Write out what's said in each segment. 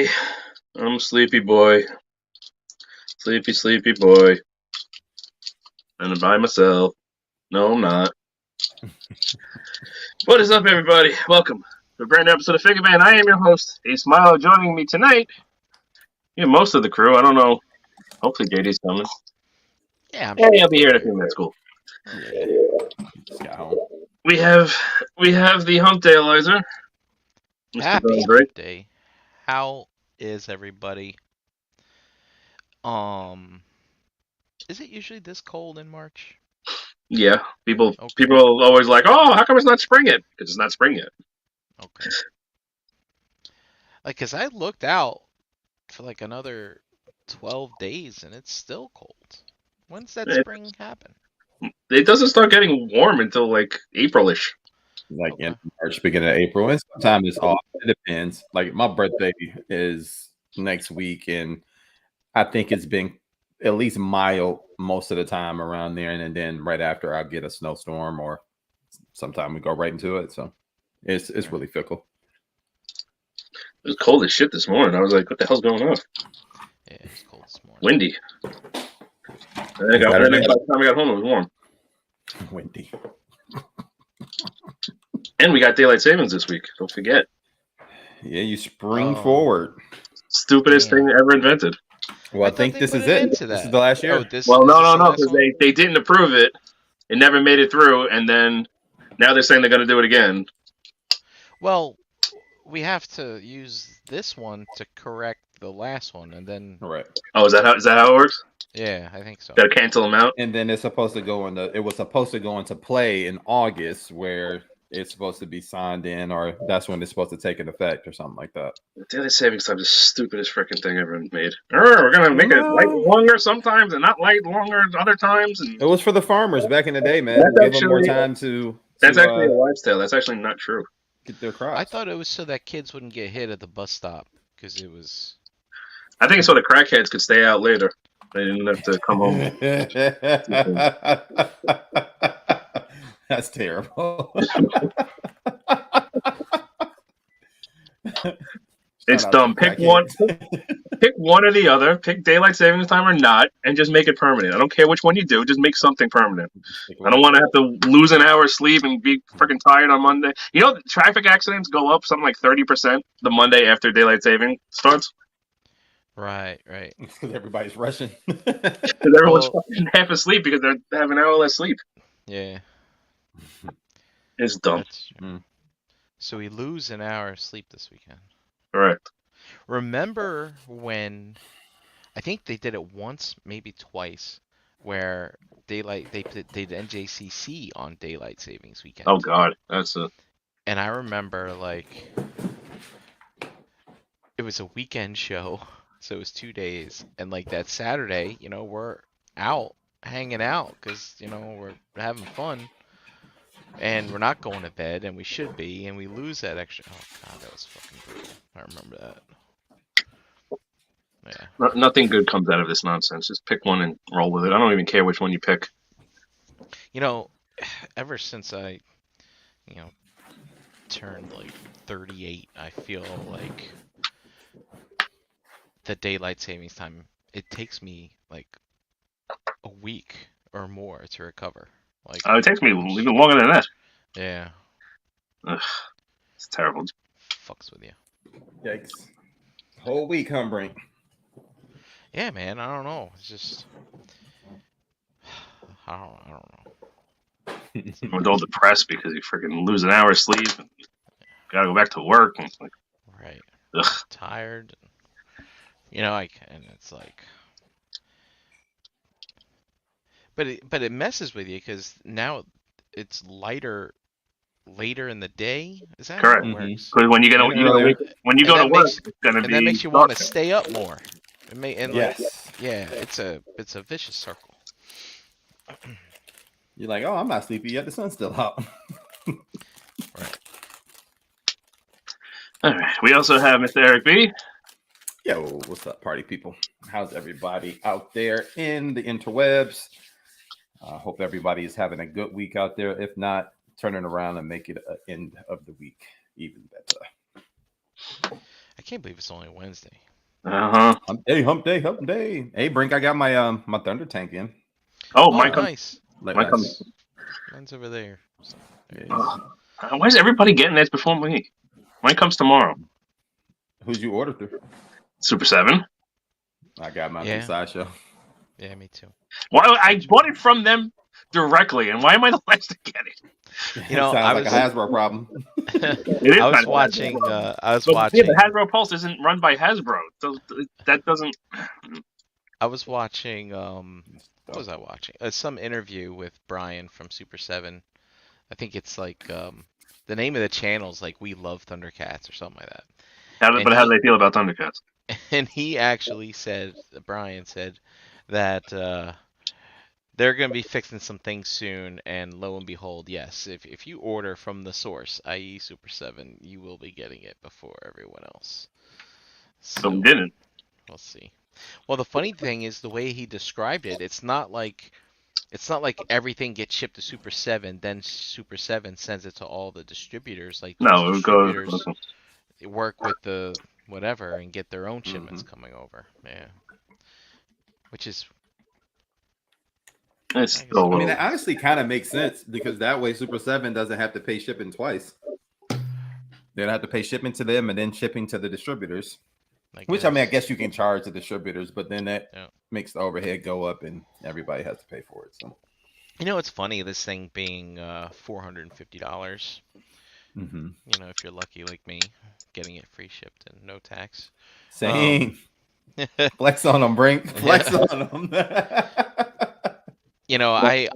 Hi, I'm Sleepy Boy. Sleepy boy. And I'm by myself. No, I'm not. What is up, everybody? Welcome to a brand new episode of FIGGAH Man. I am your host, Ace Milo. Joining me tonight, most of the crew. I don't know. Hopefully, JD's coming. Yeah, I'll be here in a few minutes. Cool. Yeah. Just got home. We have the Hump Daylizer. Happy Hump Day. How is everybody? Is it usually this cold in March? Yeah, people always like, oh, how come it's not spring yet? Because it's not spring yet. Okay. Like, cause I looked out for like another 12 days and it's still cold. When's that spring happen? It doesn't start getting warm until like April-ish. Like in March, beginning of April, and sometimes it's off. It depends. Like my birthday is next week, and I think it's been at least mild most of the time around there, and then right after I get a snowstorm, or sometime we go right into it. So it's really fickle. It was cold as shit this morning. I was like, what the hell's going on? Yeah, it was cold this morning. Windy. And then by the time I got home, it was warm. Windy. And we got daylight savings this week. Don't forget. Yeah, you spring forward. Stupidest thing ever invented. Well, I think this is it. This is the last year. No, because they didn't approve it. It never made it through, and then now they're saying they're going to do it again. Well, we have to use this one to correct the last one, and then. Right. Oh, is that how it works? Yeah, I think so. Got to cancel them out, and then it's supposed to go into. It was supposed to go into play in August, where it's supposed to be signed in, or that's when it's supposed to take an effect, or something like that. The daylight savings time is the stupidest freaking thing ever made. We're gonna make it light longer sometimes, and not light longer other times. And it was for the farmers back in the day, man. Give them more time to. That's actually a lifestyle. That's actually not true. Get their crops. I thought it was so that kids wouldn't get hit at the bus stop because it was. I think it's so the crackheads could stay out later. They didn't have to come home. That's terrible. It's dumb. Pick one or the other. Pick daylight savings time or not, and just make it permanent. I don't care which one you do. Just make something permanent. I don't want to have to lose an hour's sleep and be freaking tired on Monday. You know, traffic accidents go up something like 30% the Monday after daylight saving starts. Right. Because everybody's rushing. Because everyone's half asleep because they have an hour less sleep. Yeah. It's dumb. So we lose an hour of sleep this weekend. Correct. Remember when I think they did it once, maybe twice, where they did NJCC on daylight savings weekend. Oh God, that's a. And I remember like it was a weekend show, so it was 2 days, and like that Saturday, we're out hanging out because we're having fun. And we're not going to bed, and we should be, and we lose that extra. Oh God, that was fucking brutal. I remember that. Yeah. Nothing good comes out of this nonsense. Just pick one and roll with it. I don't even care which one you pick. Ever since I, turned like 38, I feel like the daylight savings time, it takes me like a week or more to recover. Like it takes me even longer than that. Yeah. Ugh, it's terrible. Fucks with you. Yikes. Whole week, humbring. Yeah, man. I don't know. It's just. I don't know. I'm all depressed because you freaking lose an hour of sleep and gotta go back to work. And it's like, right. Ugh. Tired. And it's like. But it messes with you because now it's later in the day. Is that correct? Because when you go to work, it's gonna be. And that makes you want to stay up more. Yes. It's a vicious circle. You're like, oh, I'm not sleepy yet. The sun's still out. Right. All right. We also have Mr. Eric B. Yo, what's up, party people? How's everybody out there in the interwebs? I hope everybody is having a good week out there. If not, turn it around and make it an end of the week even better. I can't believe it's only Wednesday. Uh-huh. Hump day. Hey, Brink, I got my my Thunder tank in. Oh, Oh, mine comes. nice. Late Mine last comes. night. Mine's over there. So, there it Yeah. is. Why is everybody getting this before me? Mine comes tomorrow. Who'd you order through? Super 7. I got mine Yeah. through Sideshow. Yeah, me too. Well, I Gotcha. bought it from them directly, and why am I the last to get it? You know, Sounds I like was a Hasbro problem. It is I was kind of watching Hasbro. I was But yeah, watching the Hasbro Pulse isn't run by Hasbro. So that doesn't. I was watching what was I watching? Some interview with Brian from Super 7. I think it's like the name of the channel's like We Love Thundercats or something like that. And But how do he they feel about Thundercats? and he actually said, Brian said that they're going to be fixing some things soon, and lo and behold, yes, if you order from the source, i.e. Super 7, you will be getting it before everyone else. So we So didn't. we'll see. Well, the funny thing is the way he described it. It's not like everything gets shipped to Super 7, then Super 7 sends it to all the distributors. Like those No, it would go. distributors work with the whatever and get their own shipments coming over. Yeah. Which is It's I guess still a I mean, little. that honestly kind of makes sense because that way Super 7 doesn't have to pay shipping twice. They don't have to pay shipping to them and then shipping to the distributors. Which, I mean, I guess you can charge the distributors, but then that makes the overhead go up and everybody has to pay for it. So, you know, it's funny, this thing being $450. You know, if you're lucky like me, getting it free shipped and no tax. same. Flex on them, Brink. Flex on them. You know, I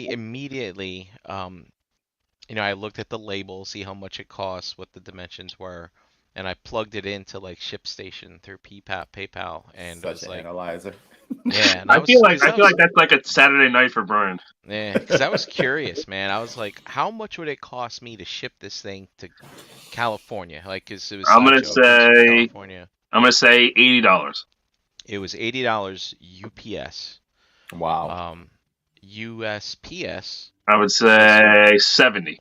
immediately you know, I looked at the label, see how much it costs, what the dimensions were, and I plugged it into like ShipStation through PayPal, and it was like, analyzer. yeah. And I feel like that's like a Saturday night for Brian. Yeah, because I was curious, man. I was like, how much would it cost me to ship this thing to California? Like, 'cause it was I'm gonna Sideshow, it comes from say California. $80. It was $80 UPS. Wow. USPS I would say 70.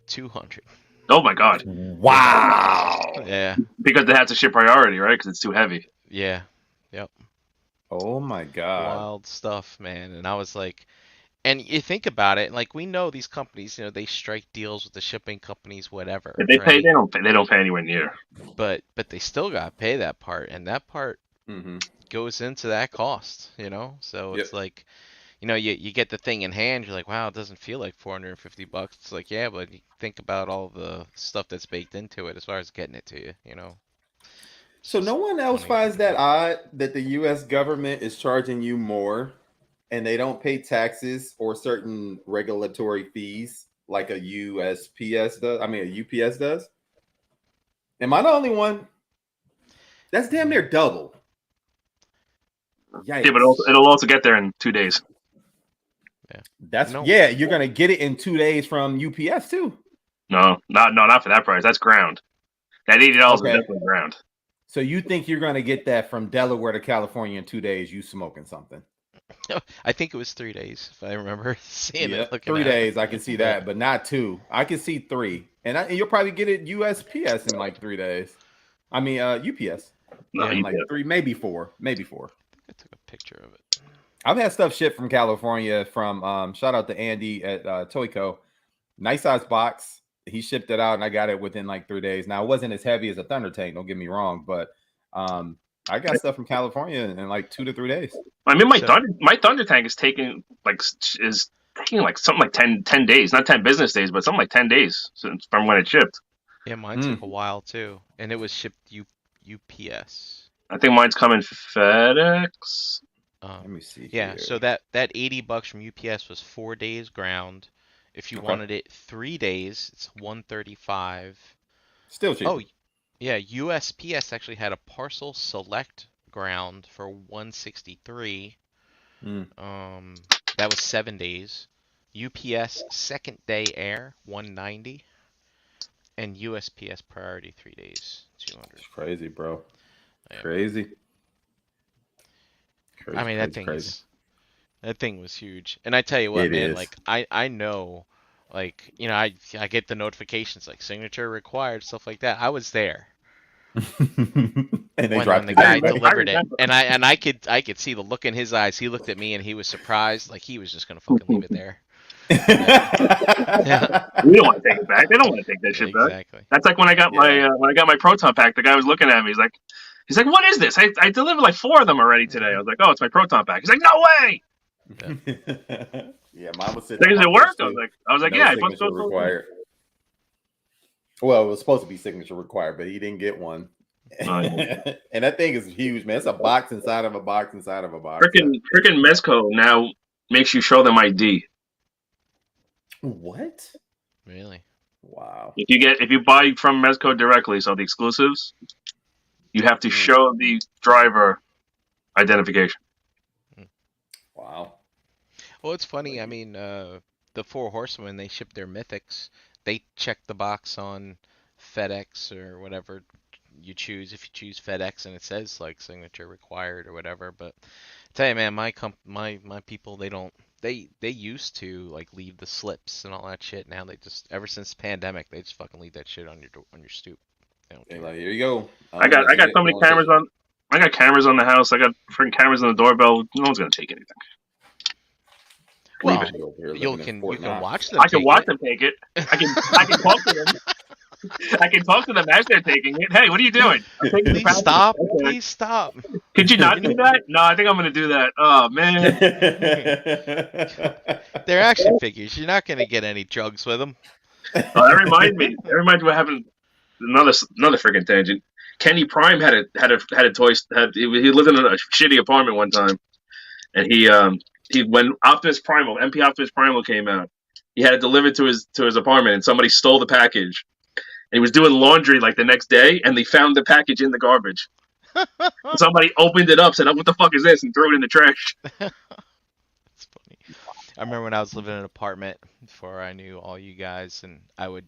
200. Oh my god. Wow. Yeah. Because they have to ship priority, right? Because it's too heavy. Yeah. Yep. Oh my god. Wild stuff, man. And I was like, and you think about it, like we know these companies, you know, they strike deals with the shipping companies, whatever. If they pay, right? they don't pay anywhere near. But they still gotta pay that part, and that part goes into that cost, you know? So it's like, you know, you get the thing in hand, you're like, wow, it doesn't feel like $450. It's like, yeah, but you think about all the stuff that's baked into it as far as getting it to you, you know? It's So no one else finds that odd that the US government is charging you more and they don't pay taxes or certain regulatory fees like a USPS does. I mean, a UPS does. Am I the only one? That's damn near double. Yikes. Yeah, but it'll also get there in 2 days. Yeah, you're gonna get it in 2 days from UPS too. No, not for that price. That's ground. That $80 is definitely ground. So you think you're gonna get that from Delaware to California in 2 days? You smoking something? I think it was 3 days, if I remember seeing it. 3 days, I can see that, but not 2. I can see 3, and you'll probably get it USPS in like 3 days. I mean, UPS. No, like 3, maybe 4, maybe 4. I think I took a picture of it. I've had stuff shipped from California from shout out to Andy at Toyco. Nice size box. He shipped it out and I got it within like 3 days. Now it wasn't as heavy as a Thunder tank, don't get me wrong, but I got stuff from California in like 2 to 3 days. I mean, my Thunder tank is taking like something like 10 days, not 10 business days, but something like 10 days from when it shipped. Yeah, mine took a while too, and it was shipped UPS. I think mine's coming FedEx. Let me see. Yeah, here. so that $80 from UPS was 4 days ground. If you wanted it 3 days, it's $135. Still cheap. Oh, yeah, USPS actually had a parcel select ground for $163. That was 7 days. UPS second day air $190, and USPS priority 3 days $200. It's crazy, bro. Yeah. Crazy. I mean, that thing was huge. And I tell you what, man, like I know, like, you know, I get the notifications like signature required, stuff like that. I was there. And they when dropped the it guy anyway. delivered it, and I could see the look in his eyes. He looked at me and he was surprised, like he was just gonna fucking leave it there. Yeah, We don't want to take it back. They don't want to take that shit back. exactly. That's like when I got my proton pack. The guy was looking at me. He's like, what is this? I delivered like 4 of them already today. I was like, oh, it's my proton pack. He's like, no way. Yeah, mine was sitting. Does it work? I was like, no yeah. signature required. Well, it was supposed to be signature required, but he didn't get one. And that thing is huge, man. It's a box inside of a box inside of a box. Freaking Mezco now makes you show them ID. What? Really? Wow. If you buy from Mezco directly, so the exclusives, you have to show the driver identification. Wow. Well, it's funny. I mean, the 4 Horsemen, they ship their mythics. They check the box on FedEx or whatever you choose. If you choose FedEx and it says like signature required or whatever, but I tell you, man, my people, they used to like leave the slips and all that shit. Now they just, ever since the pandemic, they just fucking leave that shit on your stoop. They don't care. Like, here you go. I got so many cameras on. I got cameras on the house. I got freaking cameras on the doorbell. No one's gonna take anything. Well, you you can watch them. I can watch them take it. I can talk to them. I can talk to them as they're taking it. Hey, what are you doing? Please stop. Okay. Please stop. Could you not do that? No, I think I'm going to do that. Oh, man. They're action figures. You're not going to get any drugs with them. Oh, that reminds me. That reminds me what happened. Another freaking tangent. Kenny Prime had a toy. He lived in a shitty apartment one time, and when MP Optimus Primal came out, he had it delivered to his apartment, and somebody stole the package. And he was doing laundry like the next day, and they found the package in the garbage. Somebody opened it up, said, "Oh, what the fuck is this?" and threw it in the trash. That's funny. I remember when I was living in an apartment before I knew all you guys, and I would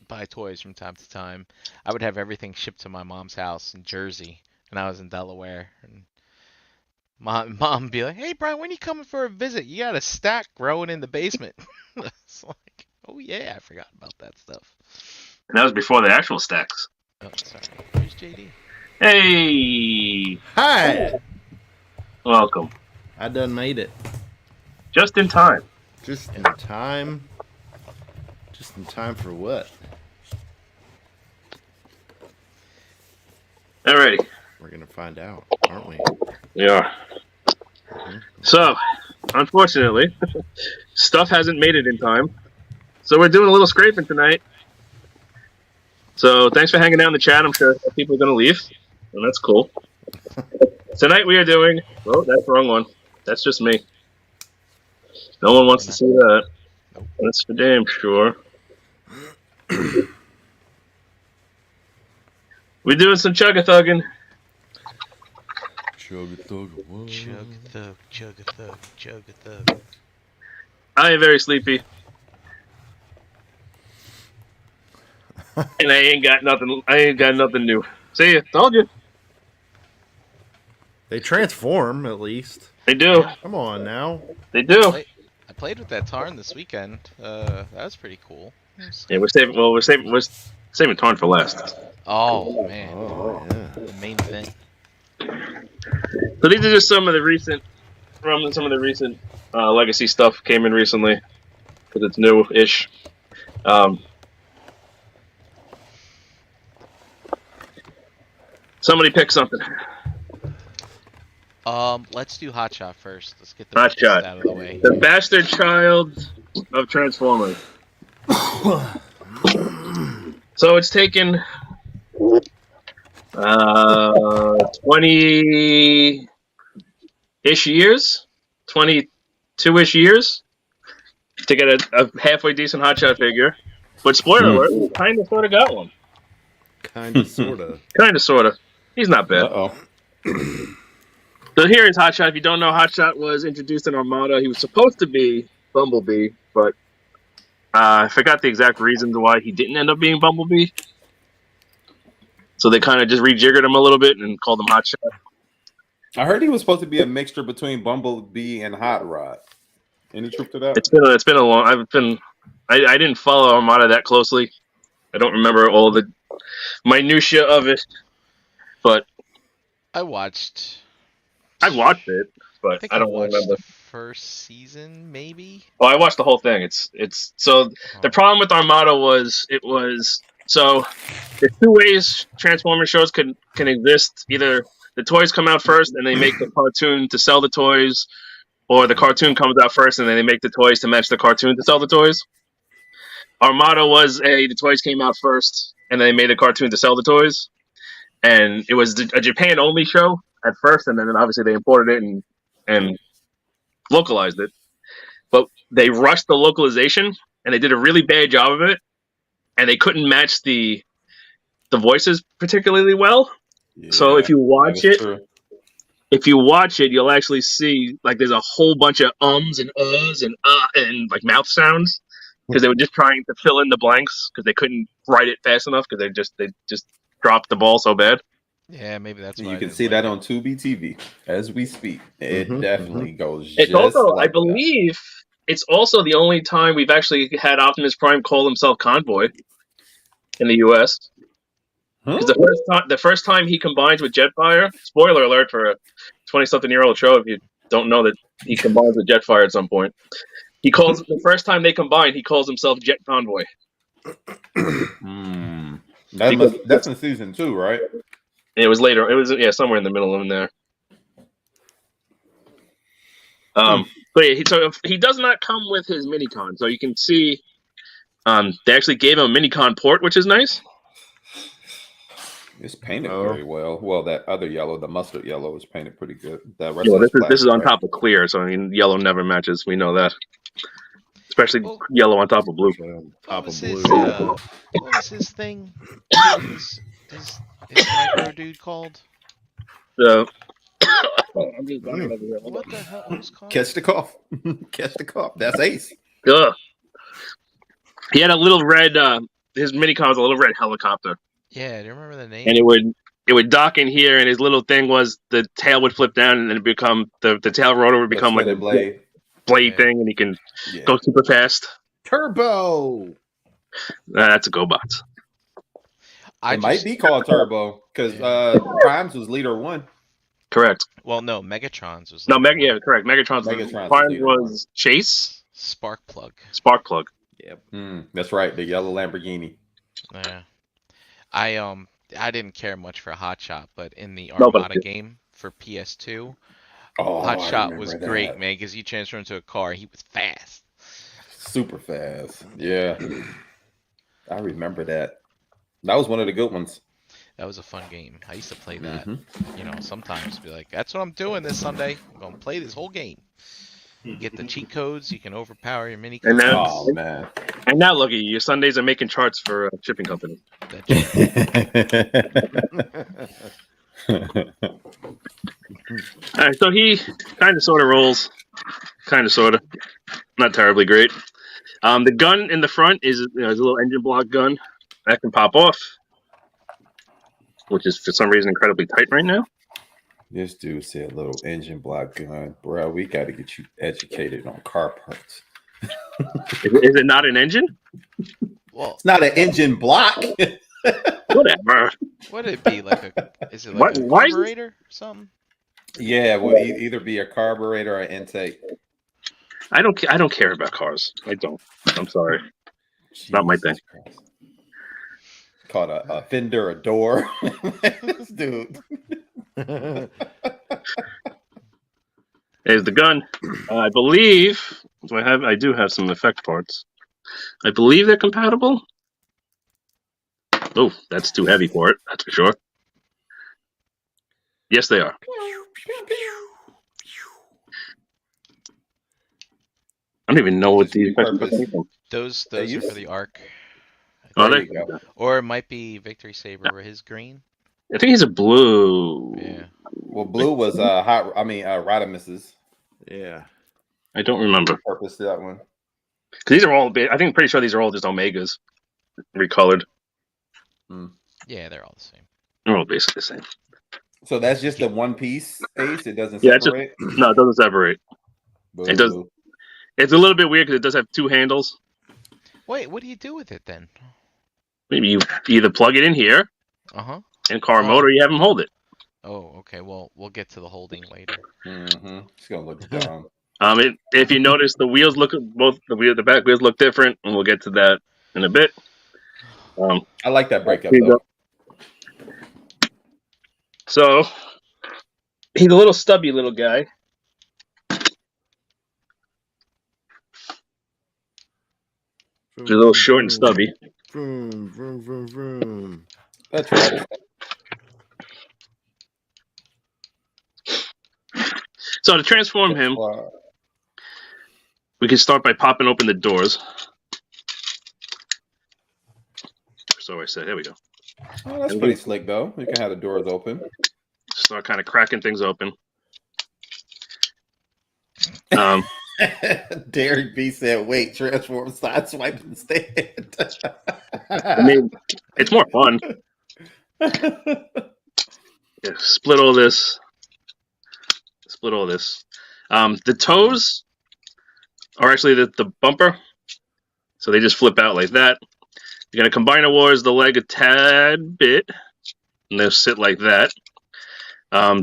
buy toys from time to time. I would have everything shipped to my mom's house in Jersey, and I was in Delaware. And mom would be like, "Hey, Brian, when are you coming for a visit? You got a stack growing in the basement." It's like, oh yeah, I forgot about that stuff. And that was before the actual stacks. Oh, sorry. Where's JD? Hey! Hi! Welcome. I done made it. Just in time. Just in time? Just in time for what? Alrighty. We're gonna find out, aren't we? We are. So, unfortunately, stuff hasn't made it in time. So we're doing a little scraping tonight. So thanks for hanging out in the chat. I'm sure people are going to leave, and that's cool. Tonight we are doing... Oh, that's the wrong one. That's just me. No one wants to see that. That's for damn sure. We're doing some chug-a-thugging. Chug-a-thug. Chug-a-thug, chug-a-thug, chug-a-thug. I am very sleepy. And I ain't got nothing new. See ya. Told you. They transform, at least. They do. Come on now. They do. I played with that Tarn this weekend. That was pretty cool. Yeah, we're saving Tarn for last. Oh man. Oh, yeah. The main event. So these are just some of the recent legacy stuff came in recently because it's new-ish. Somebody pick something. Let's do Hot Shot first. Let's get the Hot Shot out of the way. The bastard child of Transformers. So it's taken 20-ish years, 22-ish years to get a halfway decent Hot Shot figure. But spoiler alert, kind of sort of got one. Kind of, sort of. Kind of, sort of. He's not bad. Uh-oh. So here is Hot Shot. If you don't know, Hot Shot was introduced in Armada. He was supposed to be Bumblebee, but I forgot the exact reasons why he didn't end up being Bumblebee. So they kind of just rejiggered him a little bit and called him Hot Shot. I heard he was supposed to be a mixture between Bumblebee and Hot Rod. Any truth to that? It's been a long. I didn't follow Armada that closely. I don't remember all the minutia of it. But I watched. I watched it, I but think I I don't watched remember. the first season, maybe. Well, I watched the whole thing. It's so the problem with Armada was it was so there's two ways Transformers shows can exist. Either the toys come out first and they make the cartoon to sell the toys, or the cartoon comes out first and then they make the toys to match the cartoon to sell the toys. Armada was the toys came out first and then they made a cartoon to sell the toys, and it was a Japan only show at first, and then obviously they imported it and localized it. But they rushed the localization and they did a really bad job of it, and they couldn't match the voices particularly well. So if you watch it, you'll actually see like there's a whole bunch of ums and uhs and like mouth sounds because they were just trying to fill in the blanks because they couldn't write it fast enough because they just dropped the ball so bad. Yeah, maybe that's why You I can didn't see like that it. on Tubi TV as we speak. It definitely goes. It's just also, like I believe, it's also the only time we've actually had Optimus Prime call himself Convoy in the U.S. Because the first time he combines with Jetfire, spoiler alert for a 20-something-year-old show if you don't know that he combines with Jetfire at some point. The first time they combine, he calls himself Jet Convoy. That's in season 2, right? And it was later. It was somewhere in the middle of there. But yeah, so he does not come with his Minicon, so you can see they actually gave him a Minicon port, which is nice. It's painted very well. Well, that other yellow, the mustard yellow, is painted pretty good. The rest This is on top of clear, so I mean, yellow never matches. We know that, especially yellow on top of blue. What was his thing? His micro dude called? I'm What just the hell was it called? Catch the cough. Catch the cough. That's Ace. Ugh. He had a little red. His Minicon was a little red helicopter. Yeah, do you remember the name? And it would dock in here, and his little thing was the tail would flip down, and then it become the tail rotor would become like a blade thing, and he can go super fast. Turbo. That's a GoBots. It might be called Turbo because Primes was leader 1. Correct. Well, no, Megatron's was. Correct. Megatron's Primes was Chase. Sparkplug. Yep. That's right. The yellow Lamborghini. Yeah. I didn't care much for Hot Shot, but in the Armada game for PS2, Hot Shot was great, man, because he transformed into a car. He was fast. Super fast. Yeah. I remember that. That was one of the good ones. That was a fun game. I used to play that. Sometimes be like, that's what I'm doing this Sunday. I'm going to play this whole game. You get the cheat codes. You can overpower your mini. And now, man. And now look at you. Your Sundays are making charts for a shipping company. All right, so he kind of sort of rolls. Kind of sort of. Not terribly great. The gun in the front is a little engine block gun that can pop off, which is for some reason incredibly tight right now. This dude said little engine block gun. Bro, we got to get you educated on car parts. Is it not an engine? Well, it's not an engine block. Whatever. Would it be like is it like a carburetor or something? Yeah, it would either be a carburetor or intake. I don't care about cars. I don't. I'm sorry. It's not my thing. Christ. Called a fender, a door. This dude. There's the gun. I believe I do have some effect parts. I believe they're compatible. Oh, that's too heavy for it. That's for sure. Yes, they are. I don't even know what these effects are. Those are for the Arc. Oh, there you go. Or it might be Victory Saber where his green. I think he's a blue. Yeah. Well, blue was Rodimus's. Yeah. I don't remember. Purpose to that one. Because these are all. I'm pretty sure these are all just Omegas, recolored. Yeah, they're all the same. They're all basically the same. So that's just the one piece, Ace. It doesn't separate. No, it doesn't separate. Boo. It does. It's a little bit weird because it does have two handles. Wait, what do you do with it then? Maybe you either plug it in here in car mode, or you have him hold it. Oh, okay. Well, we'll get to the holding later. It's gonna look dumb. If you notice, the wheels look the back wheels look different, and we'll get to that in a bit. I like that breakup though. So he's a little stubby little guy. He's a little short and stubby. Vroom, vroom, vroom, vroom. That's right. So to transform him, we can start by popping open the doors. So I said, here we go. Oh, that's pretty slick though. You can have the doors open. Start kind of cracking things open. Derek B said, "Wait, transform side swipe instead." I mean, it's more fun. Yeah, split all this. The toes are actually the bumper, so they just flip out like that. You're gonna combine the leg a tad bit, and they'll sit like that.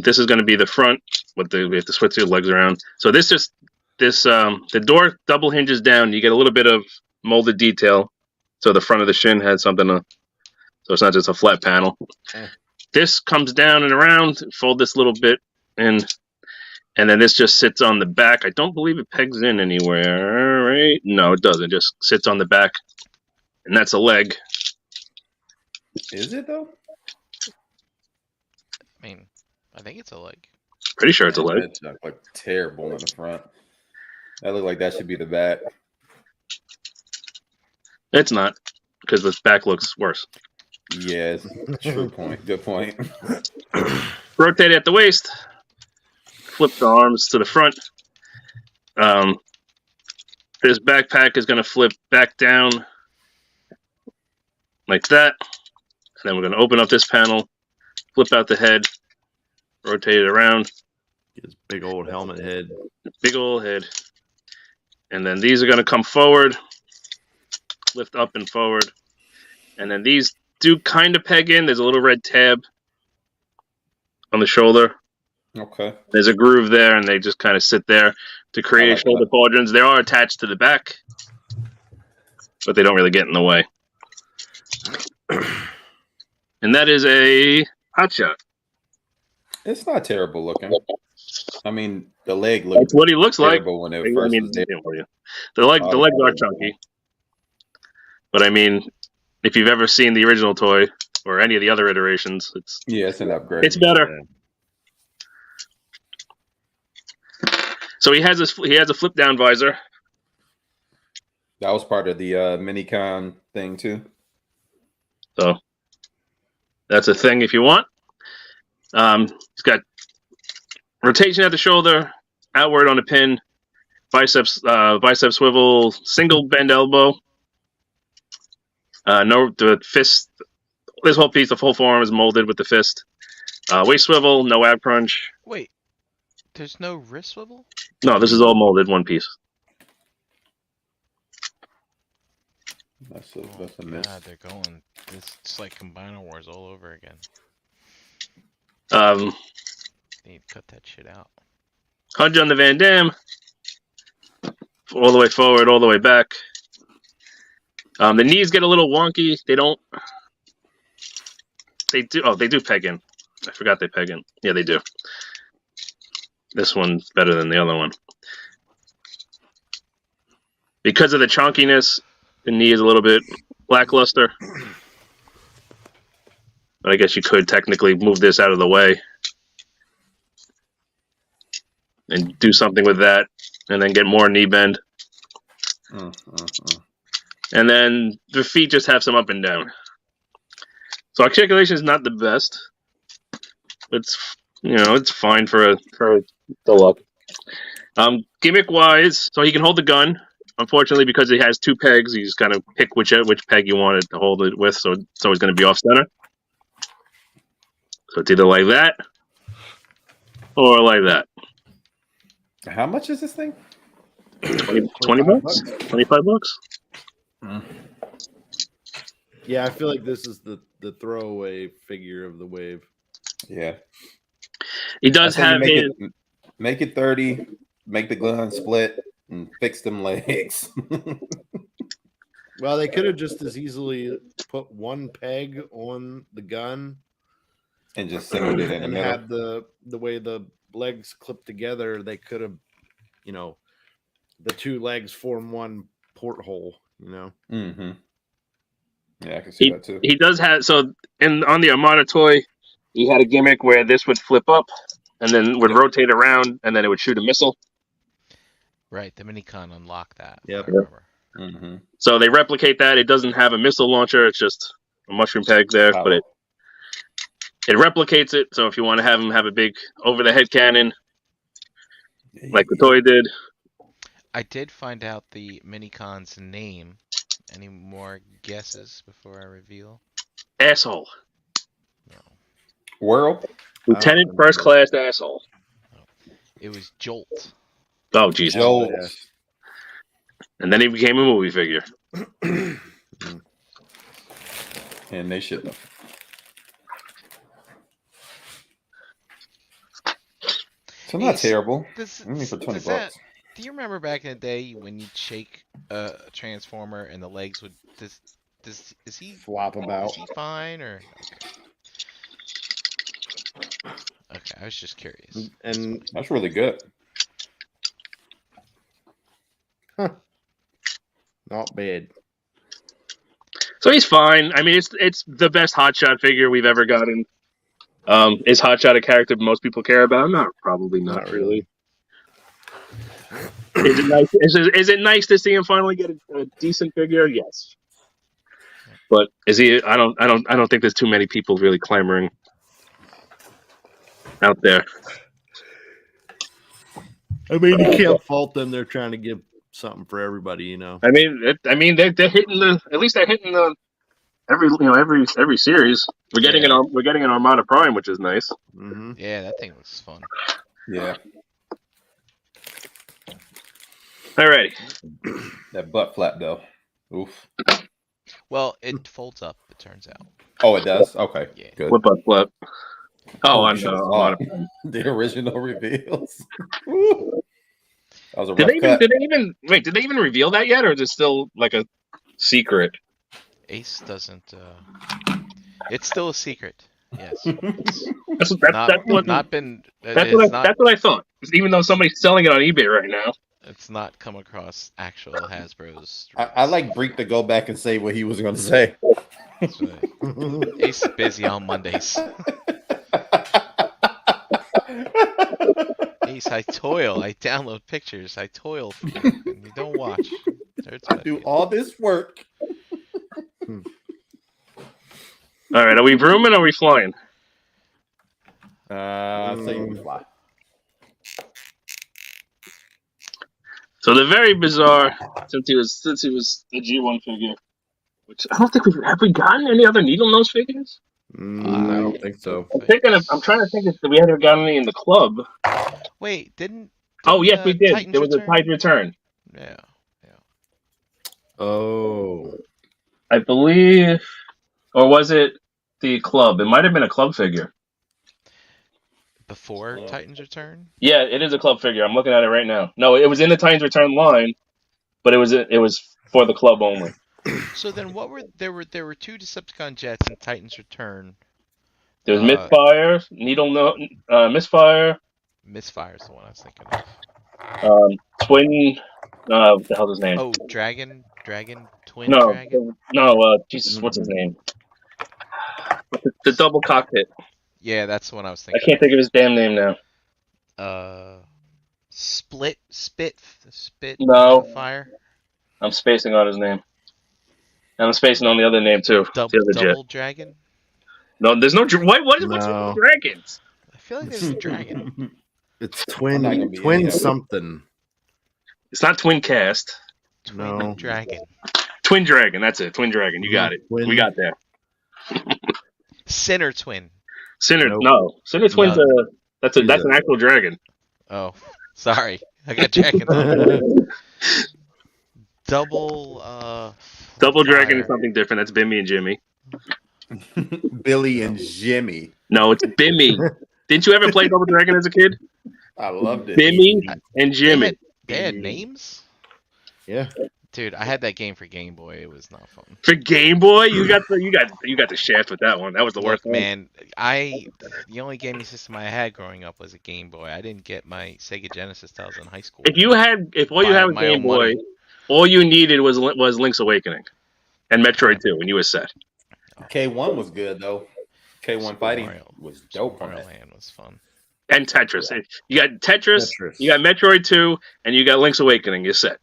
This is gonna be the front, but we have to switch the legs around. So the door double hinges down. You get a little bit of molded detail, so the front of the shin had something so it's not just a flat panel. This comes down and around. Fold this little bit in, and then this just sits on the back. I don't believe it pegs in anywhere, right? No, it doesn't. It just sits on the back, and that's a leg. Is it though? I mean, I think it's a leg. Pretty sure it's a leg. That look terrible in the front. That look like that should be the back. It's not, because the back looks worse. Yes, true point. Good point. Rotate at the waist. Flip the arms to the front. This backpack is going to flip back down like that. And then we're going to open up this panel, flip out the head, rotate it around. His big old helmet head. Big old head. And then these are going to come forward, lift up and forward. And then these do kind of peg in. There's a little red tab on the shoulder. Okay. There's a groove there, and they just kind of sit there to create shoulder pauldrons. They are attached to the back, but they don't really get in the way. And that is a hot shot. It's not terrible looking. I mean, the leg looks. That's what he looks like. When it first was there. The legs are chunky. But I mean, if you've ever seen the original toy or any of the other iterations, it's an upgrade. It's better. So he has a flip down visor. That was part of the Minicon thing too. So that's a thing if you want. He's got rotation at the shoulder, outward on a pin, bicep swivel, single bend elbow. The fist. This whole piece, the full forearm is molded with the fist. Waist swivel, no ab crunch. Wait, there's no wrist swivel? No, this is all molded one piece. That's a miss. God, they're going. It's like Combiner Wars all over again. They need to cut that shit out. Hunch on the Van Damme. All the way forward, all the way back. The knees get a little wonky. They do peg in. I forgot they peg in. Yeah, they do. This one's better than the other one. Because of the chunkiness, the knee is a little bit lackluster. But I guess you could technically move this out of the way and do something with that, and then get more knee bend. And then the feet just have some up and down. So articulation is not the best. It's fine for the look. Gimmick wise, so he can hold the gun. Unfortunately, because he has two pegs, you just kind of pick which peg you wanted to hold it with. So it's always going to be off center. So it's either like that or like that. How much is this thing? 20 bucks? 25 bucks? Yeah, I feel like this is the throwaway figure of the wave. Yeah. He I does say you have his. make it 30, make the gun split, and fix them legs. Well, they could have just as easily put one peg on the gun and just centered it in the and middle. had the way the legs clipped together. They could have, you know, the two legs form one porthole. You know. Mm-hmm. Yeah, I can see that too. He does have on the Armada toy, he had a gimmick where this would flip up and then would rotate around and then it would shoot a missile. Right, the minicon unlocked that. Yep. I remember. Mm-hmm. So they replicate that. It doesn't have a missile launcher. It's just a mushroom peg there, but it replicates it. So if you want to have him have a big over-the-head cannon, like the toy did. I did find out the minicon's name. Any more guesses before I reveal? Asshole. No. World? Lieutenant First Class Asshole. It was Jolt. Oh, Jesus. Jolt. Yeah. And then he became a movie figure. And they should have. So not terrible. Only for $20. Do you remember back in the day when you'd shake a transformer and the legs would is he Flop about. Is he fine or okay? I was just curious. And That's really good. not bad. So he's fine. I mean, it's the best hotshot figure we've ever gotten. Is hotshot a character most people care about? Probably not really. Is it nice? Is it nice to see him finally get a decent figure? Yes. But is he? I don't think there's too many people really clamoring out there. I mean, you can't fault them. They're trying to give something for everybody, you know. I mean, they're hitting at least they're hitting every series. We're getting an Armada Prime, which is nice. Mm-hmm. Yeah, that thing looks fun. Yeah. Alrighty. That butt flap though. Oof. Well, it folds up. It turns out. Oh, it does. Okay. Yeah. Good. What butt flip? Oh, on Armada Prime. The original reveals. That was a rough cut. Did they even reveal that yet, or is it still like a secret? Ace doesn't. It's still a secret. Yes. That's what I thought. Even though somebody's selling it on eBay right now. It's not come across actual Hasbro's. I like Breek to go back and say what he was going to say. That's right. Ace is busy on Mondays. Ace, I toil. I download pictures. I toil for you, and you don't watch. I do all this work. All right, are we brooming or are we flying? I say we fly. So the very bizarre, since he was a G1 figure, which I don't think have we gotten any other needle nose figures? I don't think so. I'm trying to think if we had ever gotten any in the club. Wait, didn't oh yes, we did. Titans there was return? a Tide return. Yeah. Oh. I believe, or was it the club? It might have been a club figure. Before Titans Return? Yeah, it is a club figure. I'm looking at it right now. No, it was in the Titans Return line, but it was for the club only. So then, what were there were two Decepticon jets in Titans Return. There's Misfire, Misfire. Misfire's the one I was thinking of. Twin. What the hell's his name? Oh, Dragon, Twin Dragon. Jesus, what's his name? The double cockpit. Yeah, that's the one I was thinking. I can't think of his damn name now. Spit. No. Fire. I'm spacing on his name. And I'm spacing on the other name too. Double Dragon. No, there's no. What's with dragons? I feel like there's a dragon. It's twin something. It's not Twin Cast. Twin Dragon. Twin Dragon. That's it. Twin Dragon. You got it. We got there. Sinner Twin. Sinner. Nope. No. Sinner Twin's that's an actual dragon. Oh, sorry. I got dragon on. Double Double Dragon Fire. is something different. That's Bimmy and Jimmy. Billy and Jimmy. No, it's Bimmy. Didn't you ever play Double Dragon as a kid? I loved it. Bimmy and They Jimmy. had names? Yeah. Dude, I had that game for Game Boy. It was not fun. For Game Boy, you got the shaft with that one. That was the worst Look, one. man, the only gaming system I had growing up was a Game Boy. I didn't get my Sega Genesis till I was in high school. If all you had was my Game own Boy, money. all you needed was Link's Awakening and Metroid 2, and you were set. K1 was good though. K1 Super fighting Mario- was dope on Mario that. Land was fun. And Tetris. You got Tetris, Tetris. you got Metroid 2, and you got Link's Awakening. You're set.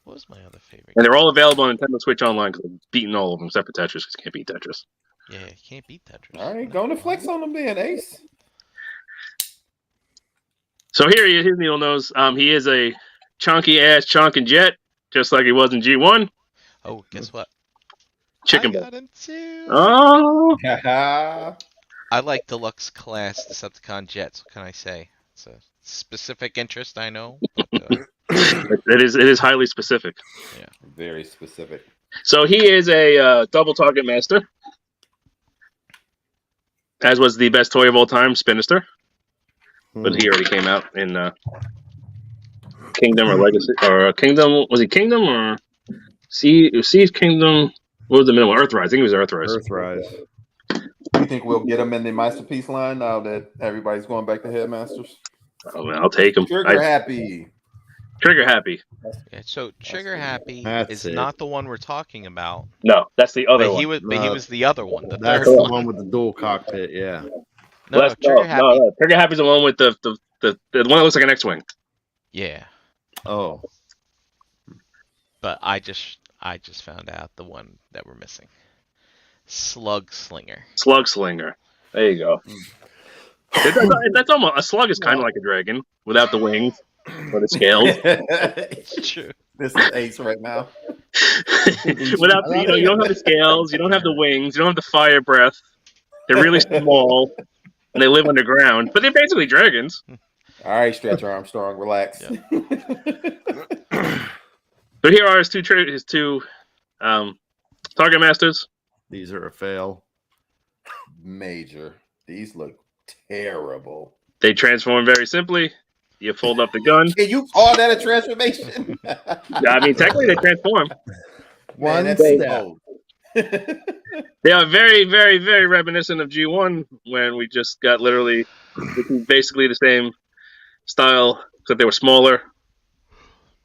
What was my other favorite? And they're all available on Nintendo Switch Online because I've beaten all of them except for Tetris because you can't beat Tetris. Yeah, you can't beat Tetris. All right, going to flex on them then, Ace. So here he is. His Needle Nose. He is a chunky ass chunkin' jet, just like he was in G1. Oh, guess what? Chicken I ball. got him too. Oh, Haha. I like deluxe class Decepticon jets. What can I say? It's a specific interest, I know. But, it is highly specific. Very specific. So he is a double target master, as was the best toy of all time, Spinister. But he already came out in Kingdom or Legacy or Kingdom. Was he Kingdom or Siege Kingdom? What was the middle one? Earthrise. I think it was Earthrise. Earthrise. You think we'll get them in the Masterpiece line now that everybody's going back to Headmasters? Oh man, I'll take him. Trigger happy. Trigger happy. yeah, so Trigger Happy That's is it. not the one we're talking about. No, that's the other But one. he was No. the other one, the That's third the one. one with the dual cockpit. Yeah. No, Trigger Happy. No. Trigger Happy's the one with the one that looks like an X-wing. Yeah, Oh. but I just found out the one that we're missing. Slug Slinger. Slug Slinger. There you go. That's almost a slug is kind of like a dragon without the wings or the scales. It's true. This is Ace right now. Without you don't have the scales, you don't have the wings, you don't have the fire breath. They're really small and they live underground, but they're basically dragons. All right, Stretch Armstrong, relax. But here are his two target masters. These are a fail. Major. These look terrible. They transform very simply. You fold up the gun. Can you call that a transformation? I mean, technically they transform. Man, One that's step. old. They are very, very, very reminiscent of G1 when we just got literally basically the same style, except they were smaller.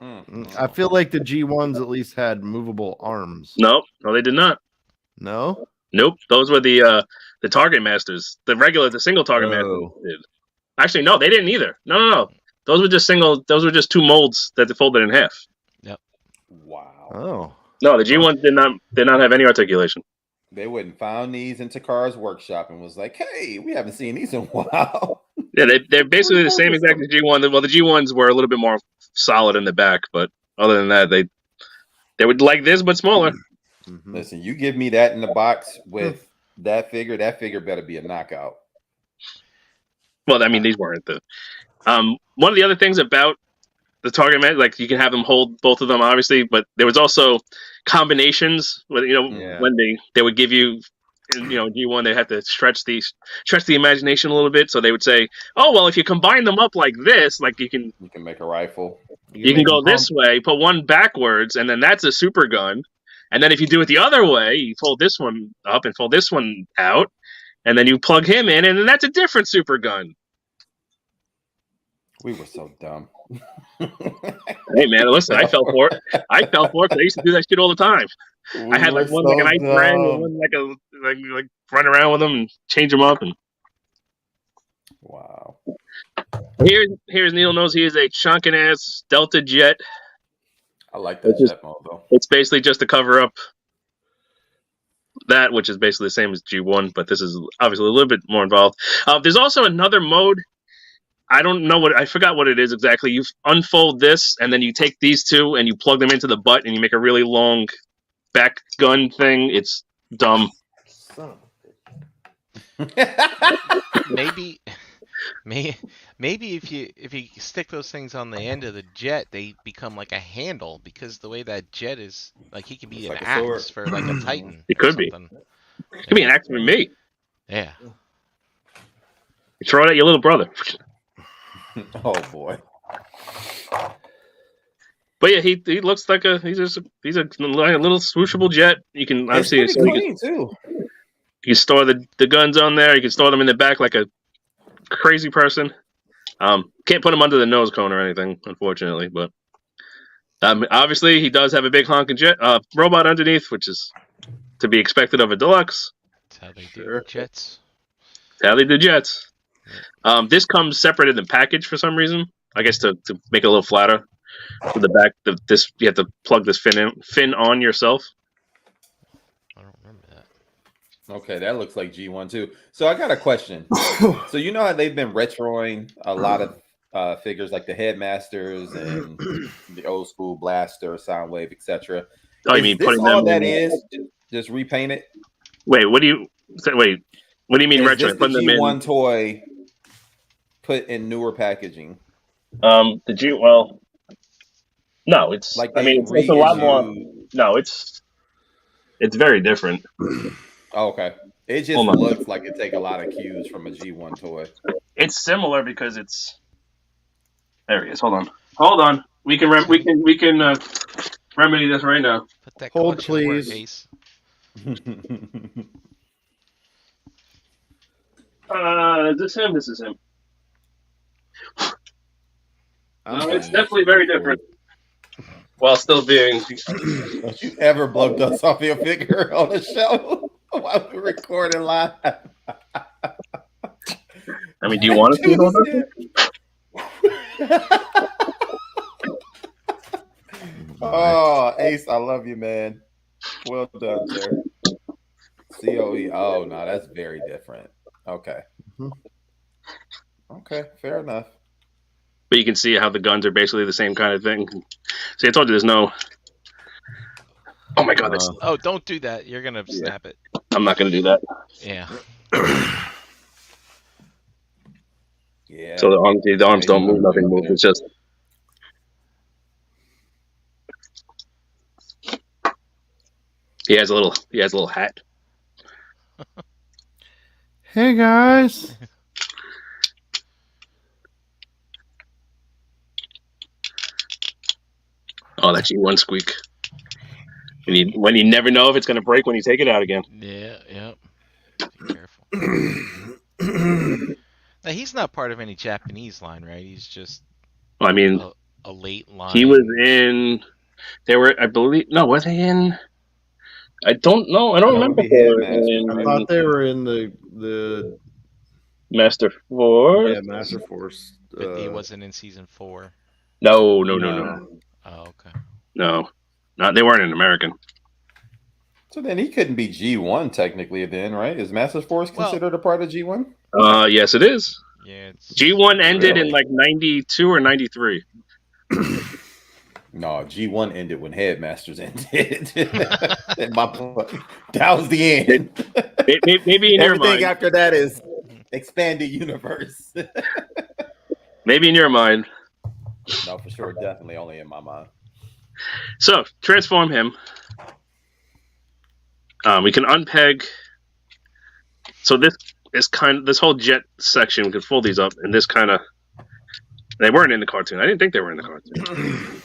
I feel like the G1s at least had movable arms. No, they did not. No? Nope, those were the target masters. The single target masters did. Actually, no, they didn't either. No. Those were just Those were just two molds that they folded in half. Wow. Oh. No, the G1 did not have any articulation. They went and found these in Takara's workshop and was like, hey, we haven't seen these in a while. Yeah, they're basically the same exact as G1. Well, the G1s were a little bit more solid in the back, but other than that, they would like this but smaller. Mhm. Listen, you give me that in the box with that figure better be a knockout. Well, I mean, these weren't the. One of the other things about the target man, like you can have them hold both of them, obviously, but there was also combinations. With, Yeah. when they would give you, G1, they have to stretch the imagination a little bit. So they would say, oh well, if you combine them up like this, like you can make a rifle. you can go this way, put one backwards, and then that's a super gun. And then if you do it the other way, you fold this one up and fold this one out, and then you plug him in, and then that's a different super gun. We were so dumb. Hey man, listen, I fell for it. I used to do that shit all the time. I had like one like an ice brand and one like run around with them and change them up. And wow. Here's Neil knows he is a chunkin' ass Delta jet. I like that jet mode though. It's basically just to cover up that, which is basically the same as G1, but this is obviously a little bit more involved. There's also another mode. I forgot what it is exactly. You unfold this, and then you take these two, and you plug them into the butt, and you make a really long back gun thing. It's dumb. Maybe Maybe if you stick those things on the end of the jet, they become like a handle because the way that jet is, like he can be It's an like a sword. axe for like a Titan It or could be. something. It could be an axe for me. Yeah. You throw it at your little brother. Oh boy. But yeah, he looks like he's a little swooshable jet. You can It's obviously pretty clean too. you can store the guns on there. You can store them in the back like a crazy person. Can't put him under the nose cone or anything, unfortunately. But obviously, he does have a big honking jet robot underneath, which is to be expected of a deluxe. That's how they do jets. That's how they do jets. This comes separate in the package for some reason. I guess to make it a little flatter. With the back, this you have to plug this fin on yourself. I don't remember that. Okay, that looks like G1 too. So I got a question. So you know how they've been retroing a lot of figures like the Headmasters and the old school Blaster, Soundwave, etc. Oh, you mean putting them? All that is just repaint it. Wait, what do you mean Is retro? this the Putting them G1 in toy put in newer packaging? the G. Well, no, it's Like I mean it's a lot more. No, it's very different. Oh, okay. It just looks like it take a lot of cues from a G1 toy. It's similar because it's. There he is. Hold on. We can remedy this right now. Put that Hold, clutch in work, please. Ace. Is this him? This is him. No, it's definitely very different. While still being. Don't you ever blow dust off your figure on the show while we're recording live? I mean, do you want to see it on this? Oh, Ace, I love you, man. Well done, sir. COE. Oh, no, that's very different. Okay. Okay, fair enough. But you can see how the guns are basically the same kind of thing. See, I told you there's no. Oh my god! Oh, don't do that. You're gonna snap it. I'm not gonna do that. Yeah. Yeah. So the arms don't move. Nothing moves. It's just. He has a little hat. Hey guys. Oh, that G1 squeak. When you never know if it's gonna break when you take it out again. Yeah. Yep. Be careful. Now he's not part of any Japanese line, right? He's just. Well, I mean, a late line. He was in. They were, I believe. No, were they in? I don't know. I don't remember. I thought they were in the Master Force. Yeah, Master Force. But he wasn't in season 4. No. Oh, okay. No, they weren't an American. So then he couldn't be G1 technically then, right? Is Master Force considered a part of G1? Yes, it is. Yeah, G1 ended in like 92 or 93. No, G1 ended when Headmasters ended. That was the end. Maybe in your mind. Everything after that is expanded universe. Maybe in your mind. No, for sure, definitely only in my mind. So transform him. We can unpeg. So this whole jet section, we can fold these up, and this kind of. They weren't in the cartoon. I didn't think they were in the cartoon.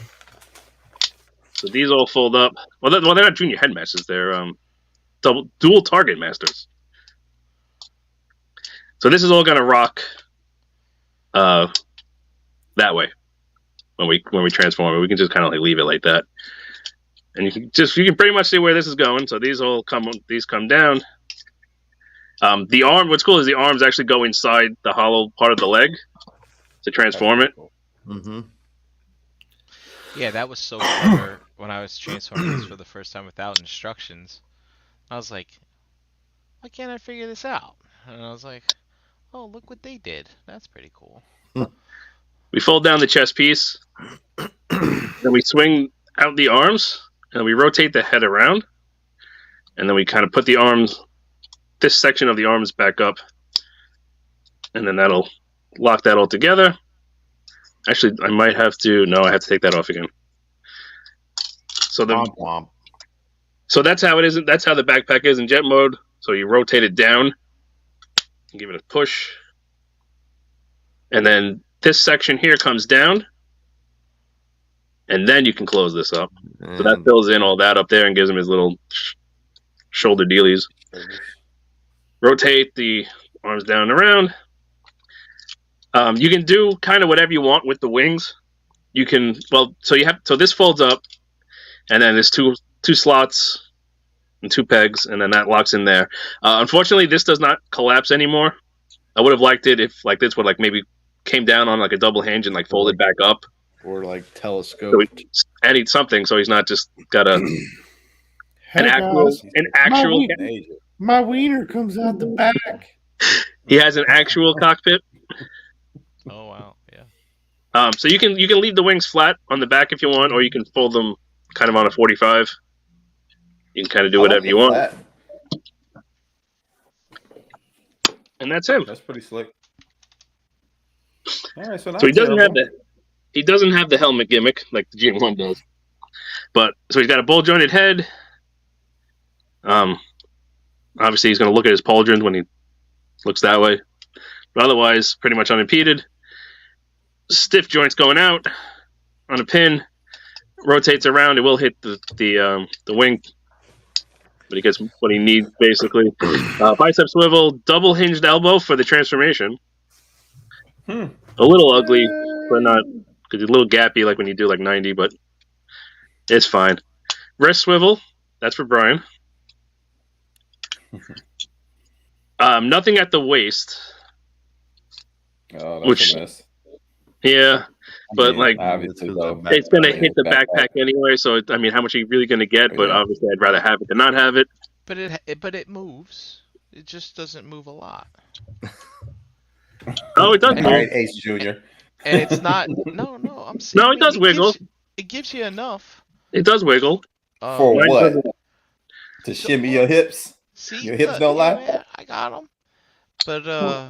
So these all fold up. Well, they're not junior headmasters. They're dual target masters. So this is all gonna rock. That way. When we transform it, we can just kind of like leave it like that, and you can pretty much see where this is going. So these come down. The arm. What's cool is the arms actually go inside the hollow part of the leg to transform it. Mm-hmm. Yeah, that was so clever when I was transforming this for the first time without instructions. I was like, why can't I figure this out? And I was like, oh, look what they did. That's pretty cool. We fold down the chest piece, then we swing out the arms, and we rotate the head around, and then we kind of put the arms, this section of the arms back up, and then that'll lock that all together. Actually, I might have to. No, I have to take that off again. So Womp womp. so that's how it is. That's how the backpack is in jet mode. So you rotate it down, give it a push, and then this section here comes down, and then you can close this up. So that fills in all that up there and gives him his little shoulder dealies. Rotate the arms down and around. You can do kind of whatever you want with the wings. You can, so this folds up, and then there's two slots and 2 pegs, and then that locks in there. Unfortunately, this does not collapse anymore. I would have liked it if like this would like maybe came down on like a double hinge and like folded back up, Or like so telescoped. and he's something, so he's not just got an Hey, actual guys, my wiener comes out the back. He has an actual cockpit. Oh wow, yeah. So you can leave the wings flat on the back if you want, or you can fold them kind of on a 45. You can kind of do whatever you want. That. And that's him. That's pretty slick. All right, so So he doesn't have the helmet gimmick like the GM1 does. But so he's got a ball jointed head. Obviously he's going to look at his pauldrons when he looks that way. But otherwise, pretty much unimpeded. Stiff joints going out on a pin. Rotates around. It will hit the wing, but he gets what he needs basically. Bicep swivel, double hinged elbow for the transformation. A little ugly, but not because it's a little gappy like when you do like 90, but it's fine. Wrist swivel, that's for Brian. Nothing at the waist. Oh, that's Which- a mess. Yeah, but like obviously, though, it's going to hit the backpack anyway. So I mean, how much are you really going to get? But Yeah. obviously, I'd rather have it than not have it. But it moves. It just doesn't move a lot. Oh, it does All move. right, Ace Junior. And it's not. No, I'm saying. No, it does wiggle. It gives you enough. It does wiggle. For Mine what? doesn't. To shimmy your hips? See, Your hips don't lie? Man, I got them. But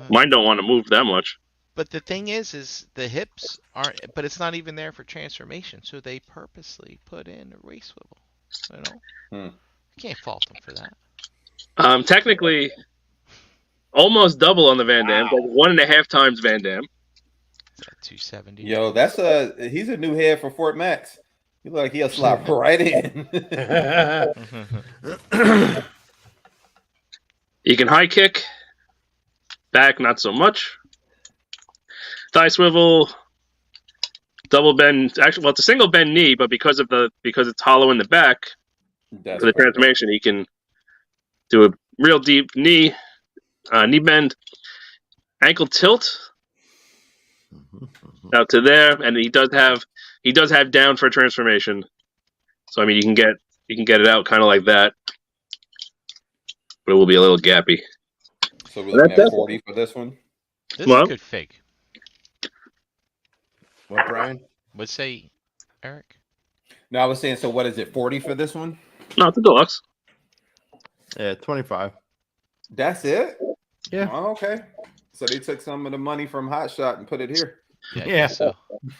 Mine don't want to move that much. But the thing is the hips aren't. But it's not even there for transformation. So they purposely put in a race swivel. You know, you can't fault them for that. Technically, almost double on the Van Damme. Like 1.5 times Van Damme. Is that 270? Yo, he's a new head for Fort Max. He look like he'll slide right in. You can high kick. Back, not so much. Thigh swivel. Double bend. Actually, well, it's a single bend knee, but because it's hollow in the back for the transformation, he can do a real deep knee bend, ankle tilt out to there, and he does have down for a transformation. So I mean, you can get it out kind of like that, but it will be a little gappy. So we're looking at 40 for this one. This is a good fig. What, Brian? Would say, Eric? No, I was saying, so what is it, 40 for this one? No, it's a deluxe. Yeah, 25. That's it? Yeah. Oh, okay. So they took some of the money from Hot Shot and put it here. Yeah. I Yeah. guess so.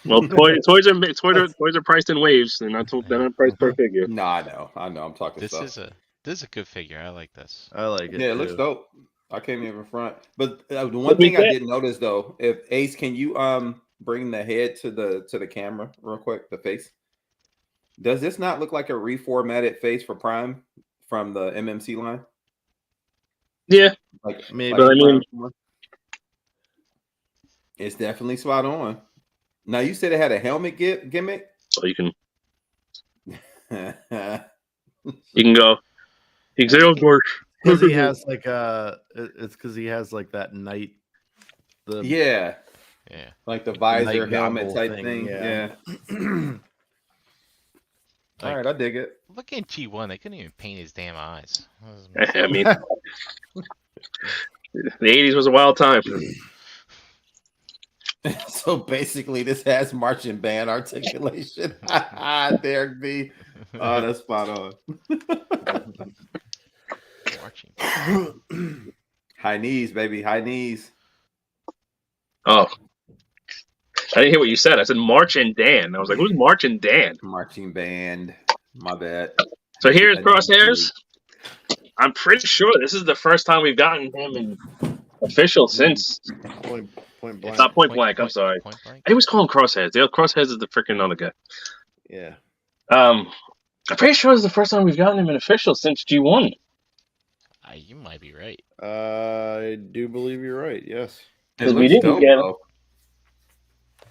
Well, toys are priced in waves. They're not priced per figure. No, I know. I'm talking This stuff. is a good figure. I like this. I like it. Yeah, it looks too. dope. I can't even front. But the one thing I didn't notice though, if Ace, can you bring the head to the camera real quick, the face? Does this not look like a reformatted face for Prime from the MMC line? Yeah, Like Maybe. But I mean- it's definitely spot on. Now you said it had a helmet gimmick. so you can go. Zero Gorsh. Because he has like it's because he has like that night. Yeah, Yeah. like the visor night helmet goggle type thing, thing. yeah. Yeah. All right, I dig it. Look at T1. They couldn't even paint his damn eyes. I mean, the 80s was a wild time. So basically, this has marching band articulation. Derek B. Oh, that's spot on. Watching. High knees, baby. High knees. Oh, I didn't hear what you said. I said March and Dan. I was like, who's March and Dan? Marching band. My bad. So here's Crosshairs. I'm pretty sure this is the first time we've gotten him in official since. Point blank. It's not point blank. I'm sorry. Point blank. I always call him Crosshairs. The Crosshairs is the freaking other guy. Yeah. I'm pretty sure it's the first time we've gotten him in official since G1. You might be right. I do believe you're right. Yes. It Because we looks didn't dope, get- though.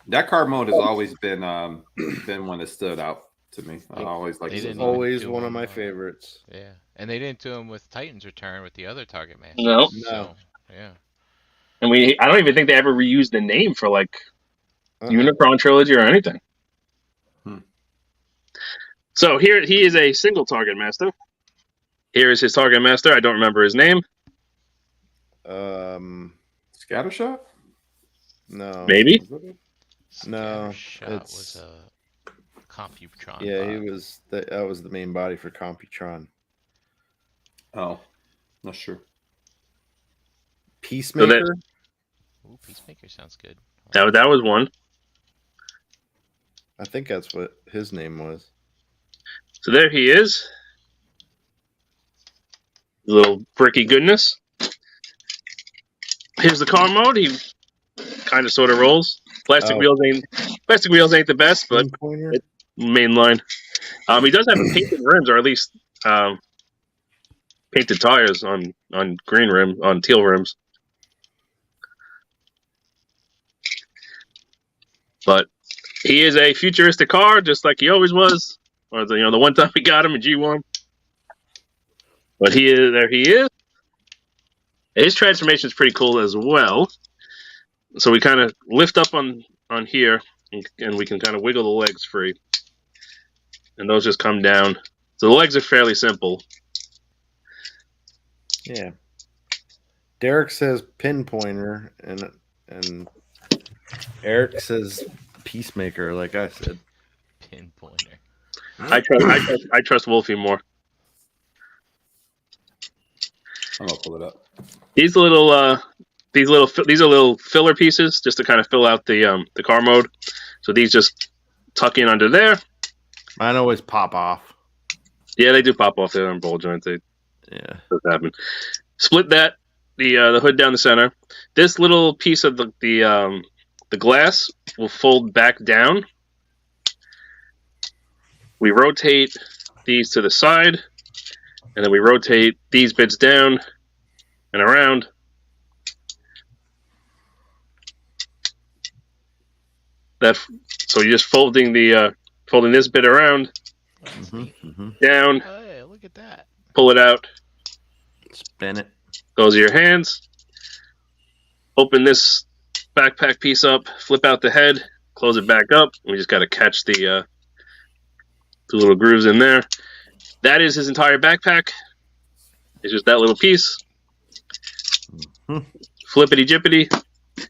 That card mode has always been one that stood out to me. I always like They this. didn't Always do one of him, my favorites. Yeah, and they didn't do him with Titan's Return with the other Target Man. No. So, yeah. And I don't even think they ever reused the name for like Uh-uh. Unicron Trilogy or anything. Hmm. So here he is a single target master. Here is his target master. I don't remember his name. Scattershot? No. Maybe. No, Shot it's- was a Computron. Yeah, he bot. was. That was the main body for Computron. Oh, not sure. Peacemaker. Ooh, Peacemaker sounds good. That was one. I think that's what his name was. So there he is. Little bricky goodness. Here's the car mode. He kind of sort of rolls. Plastic wheels ain't the best, but Pointer? mainline. He does have painted rims, or at least painted tires on teal rims. But he is a futuristic car, just like he always was, or the one time we got him in G1. But there he is. His transformation is pretty cool as well. So we kind of lift up on here, and we can kind of wiggle the legs free, and those just come down. So the legs are fairly simple. Yeah. Derek says pinpointer, and Eric says peacemaker. Like I said, Pinpointer. I trust Wolfie more. I'm gonna pull it up. These are little filler pieces just to kind of fill out the car mode. So these just tuck in under there. mine always pop off. Yeah, they do pop off there on ball joints. They Yeah. does happen. Split that the hood down the center. This little piece of the glass will fold back down. We rotate these to the side, and then we rotate these bits down and around. So you're just folding this bit around, down, Hey, look at that. pull it out. Spin it. Those are your hands. Open this backpack piece up, flip out the head, close it back up. We just got to catch the little grooves in there. That is his entire backpack. It's just that little piece. Flippity jippity.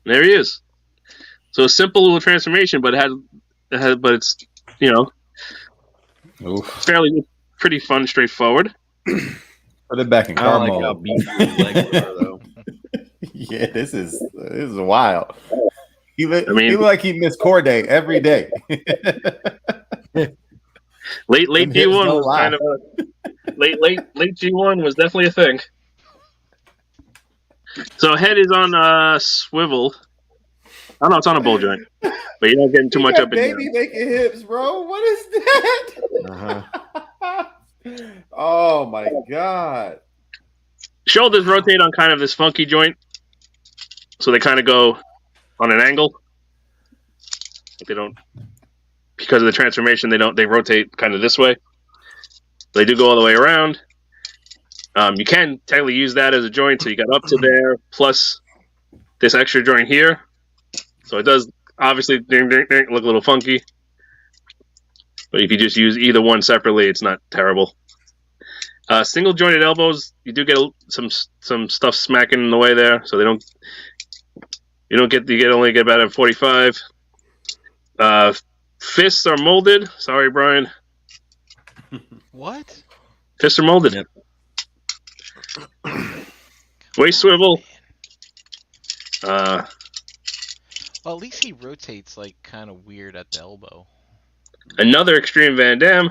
There he is. So a simple little transformation, but but it's Oof. fairly pretty fun, straightforward. Put it back in I car don't like how mode. beefy his legs are, though. Yeah, this is wild. He look mean- like he missed core day every day. Late Them hips G1 don't was lie. kind of late G1 was definitely a thing. So head is on swivel. I don't know, it's on a bull joint, but you're not getting too much up in here. Baby making hips, bro. What is that? Uh-huh. Oh my god. Shoulders rotate on kind of this funky joint, so they kind of go on an angle. They don't, because of the transformation, they rotate kind of this way. They do go all the way around. You can technically use that as a joint, so you got up to there plus this extra joint here. So it does obviously look a little funky, but if you just use either one separately, it's not terrible. Single jointed elbows, you do get some stuff smacking in the way there, so you only get about a 45. Fists are molded. Sorry, Brian. What? Fists are molded. Yep. Waist swivel. Well, at least he rotates like kind of weird at the elbow. Another Extreme Van Dam.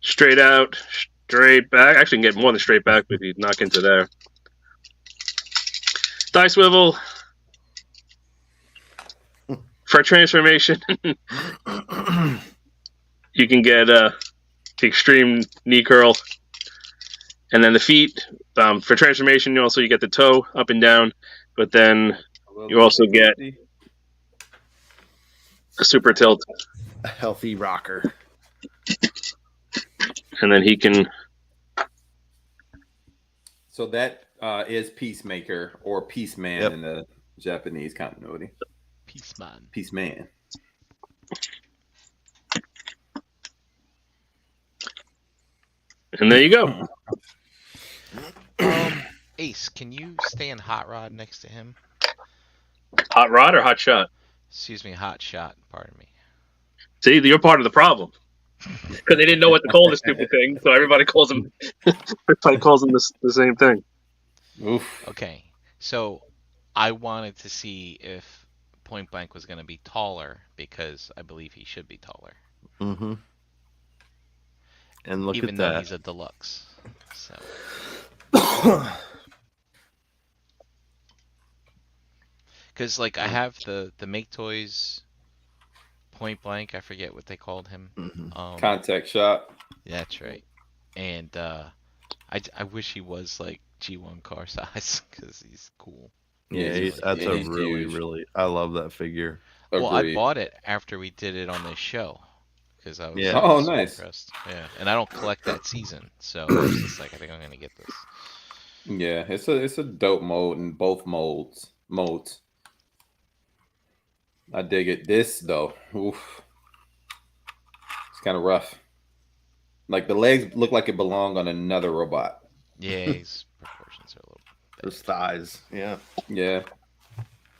Straight out, straight back. Actually, can get more than straight back if you knock into there. Thigh swivel. For transformation, you can get the extreme knee curl. And then the feet, for transformation, you get the toe up and down, but then you also get a super tilt. A healthy rocker. And then he can... So that is Peacemaker or Peaceman in the Japanese continuity. Peaceman. And there you go. Ace, can you stay in Hot Rod next to him? Hot Rod or Hot Shot? Excuse me, Hot Shot. Pardon me. See, you're part of the problem. Because they didn't know what to call this stupid thing, so everybody calls him. Everybody calls him the same thing. Oof. Okay, so I wanted to see if Point Blank was going to be taller because I believe he should be taller. Mm-hmm. And look even at though that. he's a deluxe. So. Because like I have the Make Toys Point Blank, I forget what they called him. Mm-hmm. Contact Shot. That's right. And I wish he was like G1 car size because he's cool. Yeah, he's really. I love that figure. Well, I Agreed. bought it after we did it on this show because I was Yeah. Oh, so nice. impressed. Yeah, and I don't collect that season, so I was just like, I think I'm gonna get this. Yeah, it's a dope mode in both modes. I dig it. This though, oof, it's kind of rough. Like the legs look like it belong on another robot. Yeah, his proportions are a little. Those thighs. Yeah. Yeah,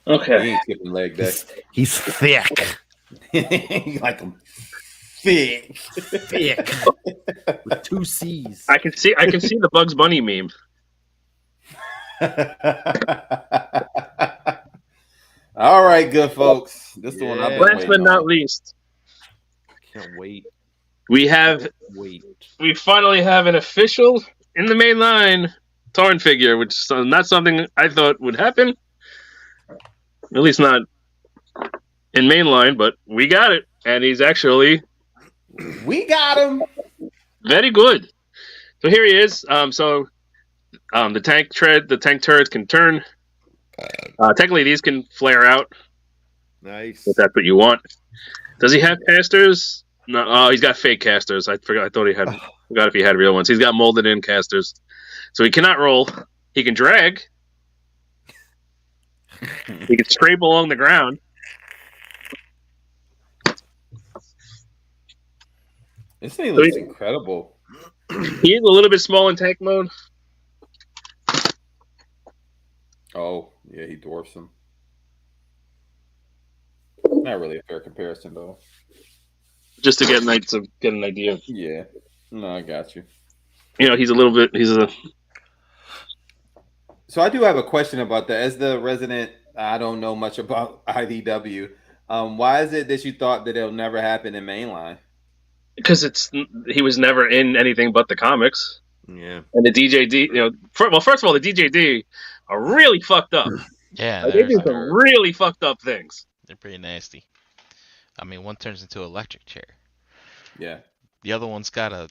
he Okay. ain't skipping leg day. He's thick. Like I'm thick. Thick. With 2 C's. I can see the Bugs Bunny meme. All right, good folks. This is the one I've been Last waiting but not on. least, Can't wait. we finally have an official in the main line torn figure, which is not something I thought would happen. At least not in mainline, but we got it, and he's actually We got him. very good. So here he is. The tank turrets can turn. Technically, these can flare out Nice. if that's what you want. Does he have casters? No. Oh, he's got fake casters. I forgot. I thought he had. Forgot if he had real ones. He's got molded in casters, so he cannot roll. He can drag. He can scrape along the ground. This thing looks incredible. He is a little bit small in tank mode. Oh, yeah, he dwarfs him. Not really a fair comparison, though. Just to get an idea. Yeah. No, I got you. He's a little bit. So I do have a question about that. As the resident, I don't know much about IDW. Why is it that you thought that it'll never happen in mainline? Because he was never in anything but the comics. Yeah. And the DJD, first of all, the DJD are really fucked up. Yeah, Like, they do some really fucked up things. they're pretty nasty. I mean, one turns into an electric chair. Yeah. The other one's got a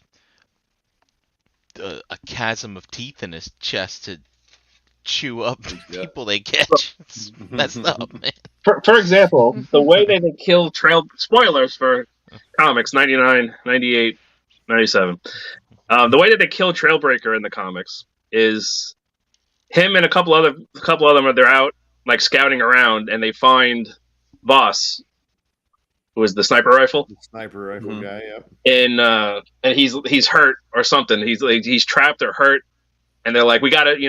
chasm of teeth in his chest to chew up people they catch. It's messed up, man. For example, the way that they kill spoilers for comics 99, 98, 97. The way that they kill Trailbreaker in the comics is him and a couple of them they're out like scouting around and they find Voss, who is the sniper rifle. The sniper rifle guy, yeah. And he's hurt or something. He's trapped or hurt, and they're like, we gotta do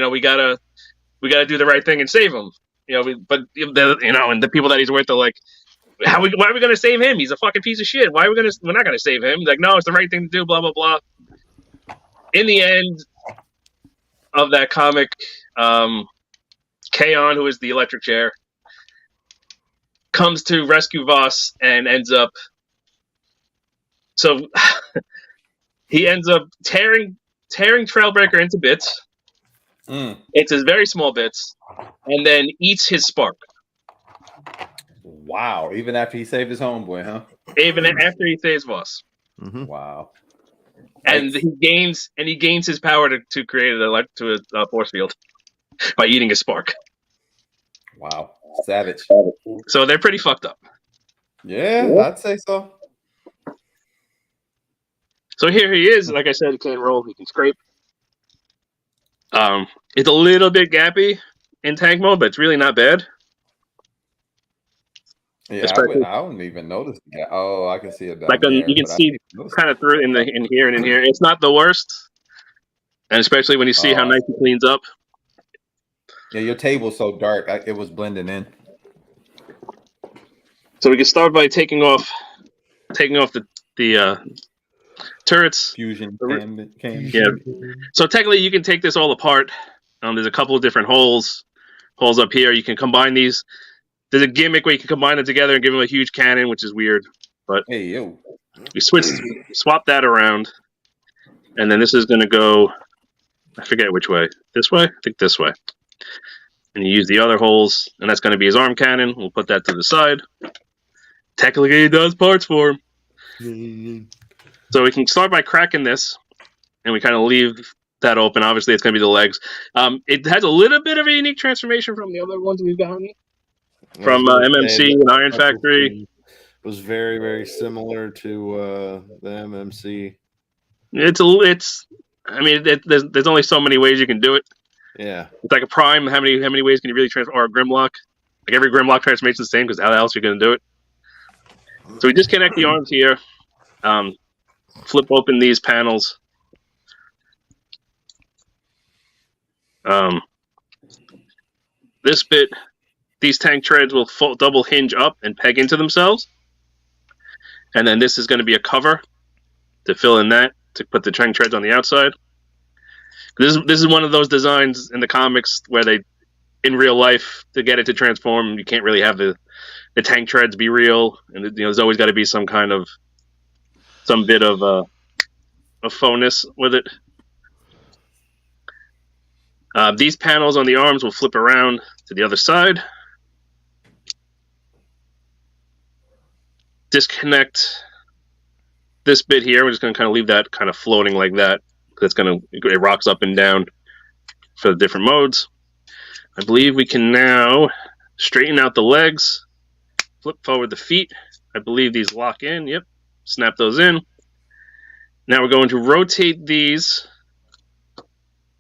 the right thing and save him. And the people that he's with are like, why are we gonna save him? He's a fucking piece of shit. We're not gonna save him. Like, no, it's the right thing to do. Blah blah blah. In the end of that comic, Kaon, who is the electric chair, comes to rescue Voss and ends up. So he ends up tearing Trailbreaker into bits. Into very small bits, and then eats his spark. Wow! Even after he saved his homeboy, huh? Even after he saves Voss. Mm-hmm. Wow! And he gains his power to create a force field by eating his spark. Wow! Savage. So they're pretty fucked up. Yeah, I'd say so. So here he is. Like I said, he can't roll. He can scrape. It's a little bit gappy in tank mode, but it's really not bad. Yeah, I wouldn't even notice that. Oh, I can see it down like there. You can see kind of through in here and in here. It's not the worst, and especially when you see how nice he cleans up. Yeah, your table's so dark, it was blending in. So we can start by taking off the turrets. Fusion cam. Yeah. So technically, you can take this all apart. There's a couple of different holes up here. You can combine these. There's a gimmick where you can combine them together and give them a huge cannon, which is weird. But hey, yo, we swap that around, and then this is going to go. I forget which way. This way? I think this way. And you use the other holes, and that's going to be his arm cannon. We'll put that to the side. Technically, he does parts for him. So we can start by cracking this, and we kind of leave that open. Obviously, it's going to be the legs. It has a little bit of a unique transformation from the other ones we've got from MMC and Iron Factory. Was very, very similar to the MMC. There's only so many ways you can do it. Yeah, it's like a Prime. How many ways can you really transform? Or a Grimlock? Like every Grimlock transformation is the same because how else are you going to do it? So we disconnect the arms here. Flip open these panels. This bit, these tank treads will double hinge up and peg into themselves. And then this is going to be a cover to fill in that, to put the tank treads on the outside. This is one of those designs in the comics where they, in real life, to get it to transform, you can't really have the tank treads be real, and there's always got to be some bit of a phoniness with it. These panels on the arms will flip around to the other side. Disconnect this bit here. We're just going to kind of leave that kind of floating like that. It rocks up and down for the different modes. I believe we can now straighten out the legs, flip forward the feet. I believe these lock in. Yep. Snap those in. Now we're going to rotate these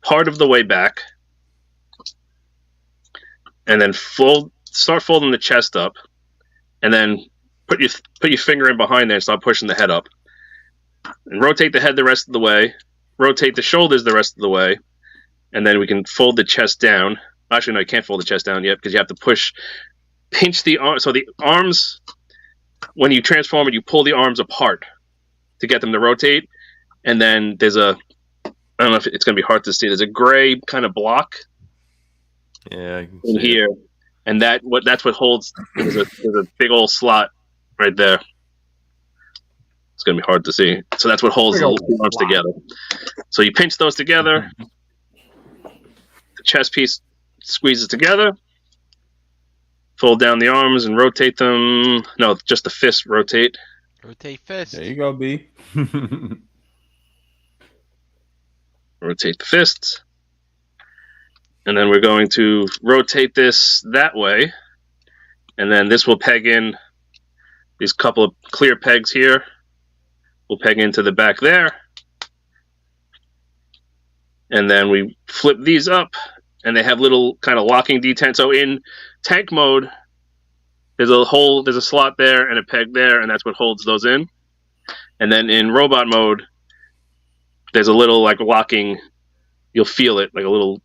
part of the way back, and then start folding the chest up, and then put your finger in behind there and start pushing the head up, and rotate the head the rest of the way. Rotate the shoulders the rest of the way, and then we can fold the chest down. Actually, no, you can't fold the chest down yet because you have to pinch the arm. So the arms, when you transform it, you pull the arms apart to get them to rotate. And then there's I don't know if it's going to be hard to see. There's a gray kind of block in here, and that's what holds. There's a big old slot right there. It's going to be hard to see. So that's what holds the arms together. So you pinch those together. The chest piece squeezes together. Fold down the arms and rotate them. No, just the fist rotate. Rotate fist. There you go, B. Rotate the fists. And then we're going to rotate this that way. And then this will peg in these couple of clear pegs here. We'll peg into the back there. And then we flip these up, and they have little kind of locking detents. So in tank mode, there's a slot there and a peg there, and that's what holds those in. And then in robot mode, there's a little like locking, you'll feel it, like a little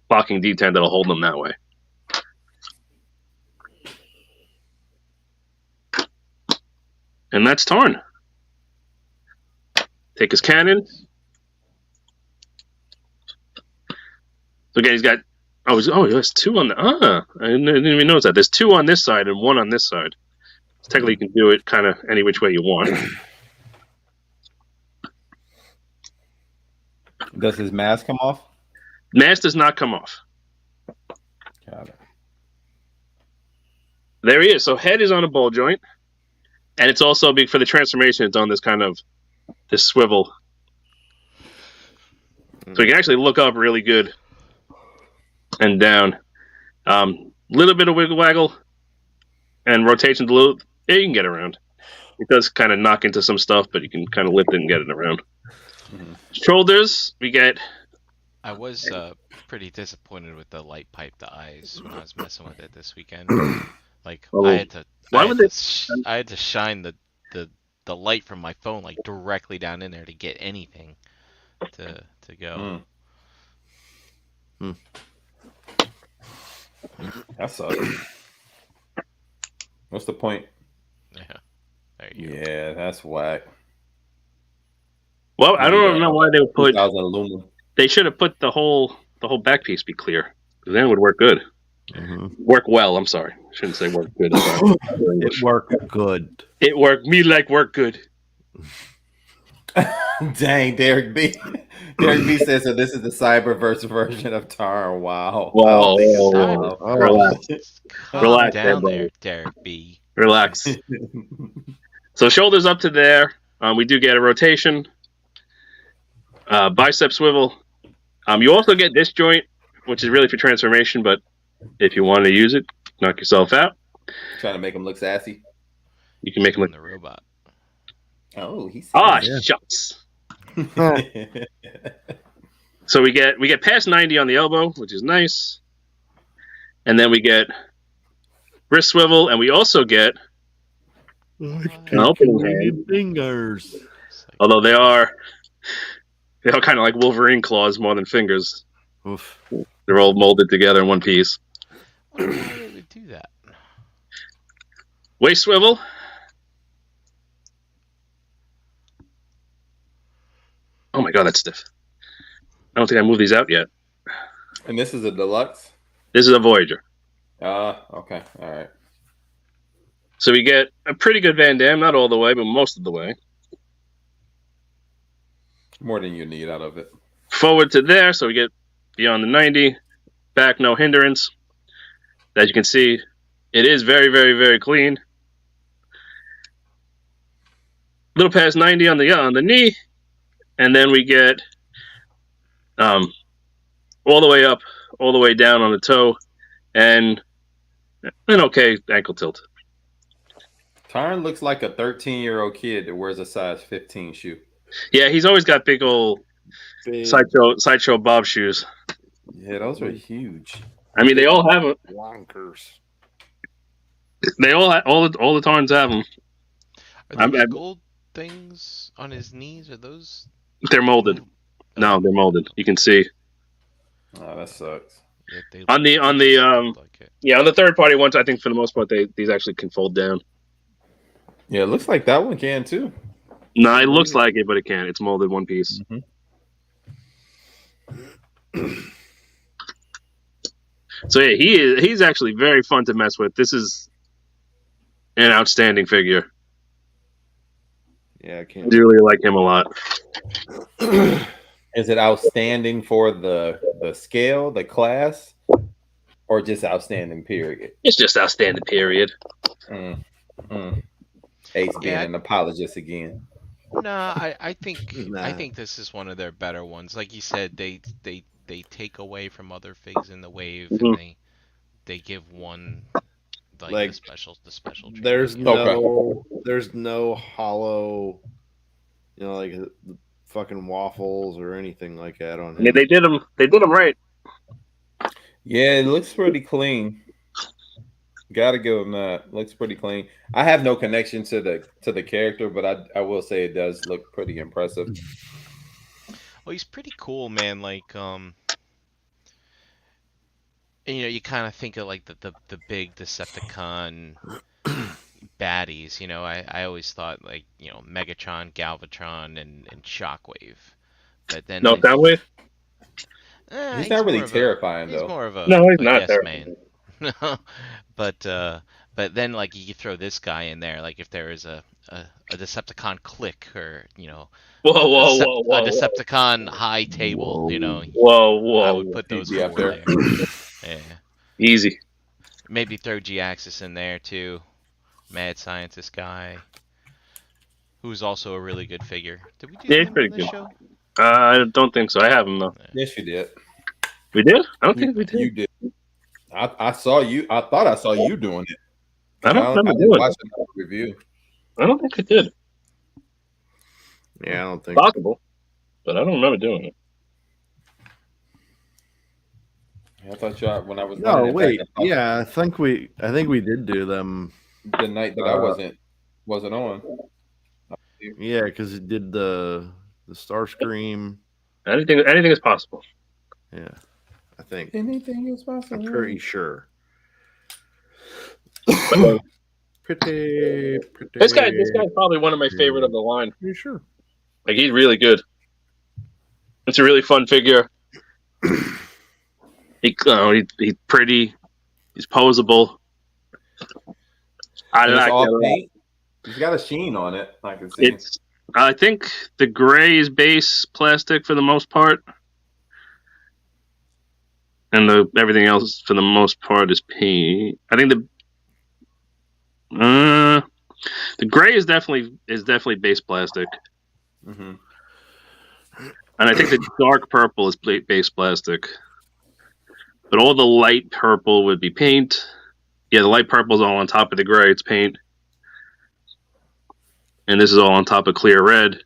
locking detent that'll hold them that way. And that's Tarn. Take his cannon. So again, he's got there's 2 on the. I didn't even notice that. There's 2 on this side and 1 on this side. So technically, you can do it kind of any which way you want. Does his mask come off? Mask does not come off. Got it. There he is. So head is on a ball joint, and it's also big for the transformation. It's on this kind of this swivel, so you can actually look up really good and down. Little bit of wiggle waggle and rotation. Yeah, you can get around. It does kind of knock into some stuff, but you can kind of lift it and get it around. Shoulders, we get. I was pretty disappointed with the light pipe to eyes when I was messing with it this weekend. Like Oh, I had to, why I would had they- to, I had to shine the light from my phone like directly down in there to get anything to go. That sucks. What's the point? Yeah, there you go. Yeah, that's whack. Well, I don't know why they would put. 2,000 aluminum. They should have put the whole back piece be clear. 'Cause then it would work good. Work well. I'm sorry. Shouldn't say work good. It worked good. It worked. Me like work good. Dang, Derek B. Derek B says, so this is the cyberverse version of Tar. Wow. Wow. Cyber- Oh, Relax. Calm Relax down there, there, Derek B. Relax. So shoulders up to there. We do get a rotation. Bicep swivel. You also get this joint, which is really for transformation, but if you want to use it, knock yourself out. Trying to make him look sassy. You can make them Doing look. the robot. Oh, he's Yeah. Shucks. So we get past 90 on the elbow, which is nice. And then we get wrist swivel, and we also get an opening hand. Fingers. It's like, Although they are kind of like Wolverine claws more than fingers. Oof. They're all molded together in one piece. why would they do that? Waist swivel. Oh my god, that's stiff. I don't think I moved these out yet. And this is a deluxe? This is a Voyager. Okay. All right. So we get a pretty good Van Damme, not all the way, but most of the way. More than you need out of it. Forward to there, so we get beyond the 90. Back, no hindrance. As you can see, it is very, very, very clean. Little past 90 on the knee, and then we get all the way up, all the way down on the toe, and an okay ankle tilt. Tarn looks like a 13-year-old kid that wears a size 15 shoe. Yeah, he's always got big old Big sideshow Bob shoes. Yeah, those are huge. I mean, they all have them. wonkers. They all all the Tarns have them. Are those I'm- gold things on his knees? Are those? They're molded. No, they're molded. You can see Oh, that sucks. Yeah, they on the look like it. yeah, on the third party ones. I think for the most part, these actually can fold down. Yeah, it looks like that one can too. No, it looks like it, but it can't. It's molded one piece. So yeah, he's actually very fun to mess with. This is an outstanding figure. Yeah, I I can't. do really like him a lot. Is it outstanding for the scale, the class, or just outstanding period? It's just outstanding. Period. Ace being Yeah. an apologist again. Nah, I think I Nah. think this is one of their better ones. Like you said, they take away from other figs in the wave, and they give one like the special treatment. There's Okay. there's no hollow, like fucking waffles or anything like that on Yeah, him. they did them right. Yeah, it looks pretty clean. Gotta give him that. Looks pretty clean. I have no connection to the character, but I will say it does look pretty impressive. Well, he's pretty cool, man. Like, you kind of think of like the big Decepticon baddies. I always thought like Megatron, Galvatron, and Shockwave. But then No, Soundwave. He's not really more of terrifying he's though. more of No, he's a not yes there. man. but then like you could throw this guy in there, like if there is a Decepticon click or Whoa, a, whoa, Decep- whoa, a whoa, whoa, Decepticon high table, whoa, I whoa, would whoa. put those He'd be up four there. there. Yeah, Easy. maybe throw G-Axis in there too. Mad scientist guy, who's also a really good figure. Did we do Yeah, he's him pretty on this good. show? I don't think so. I have him though. Yes, you did. We did? I don't think we did. You did. I saw you. I thought I saw you doing it. I don't remember I doing didn't it. watch another review. I don't think I did. Yeah, I don't think. Possible, but I don't remember doing it. I thought y'all when I was No, running it wait. back, I thought Yeah, I think we did do them. the night that I wasn't on. Yeah, because it did the Starscream. Anything is possible. Yeah, I think. Anything is possible. I'm pretty sure. But, Pretty. this guy's probably one of my favorite of the line. Pretty sure. Like he's really good. It's a really fun figure. He's pretty. He's posable. I And it's like all that. paint. He's got a sheen on it. I can see. It's. I think the gray is base plastic for the most part, and everything else for the most part is paint. I think the gray is definitely base plastic, Mm-hmm. and I think the dark purple is base plastic. But all the light purple would be paint. Yeah, the light purple is all on top of the gray. It's paint. And this is all on top of clear red.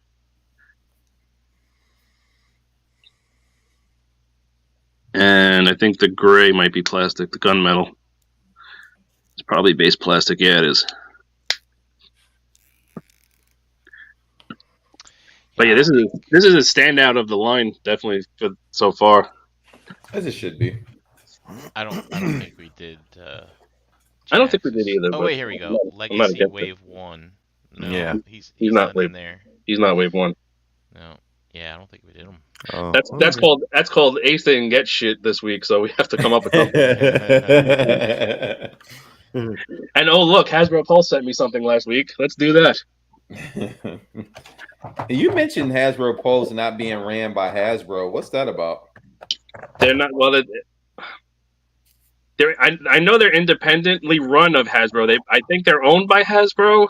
And I think the gray might be plastic, the gunmetal. It's probably base plastic. Yeah, it is. But yeah, this is a standout of the line, definitely for so far. As it should be. I don't think we did. I don't think we did G-Axis. either. Oh but wait, here we go. I'm not Legacy against it. Wave 1. No, Yeah. he's not not Wave- in there. He's not wave one. No, yeah, I don't think we did him. Oh, That's called ace and get shit this week. So we have to come up with something. And oh look, Hasbro Pulse sent me something last week. Let's do that. You mentioned Hasbro Pulse not being ran by Hasbro. What's that about? They're not well. I know they're independently run of Hasbro. I think they're owned by Hasbro,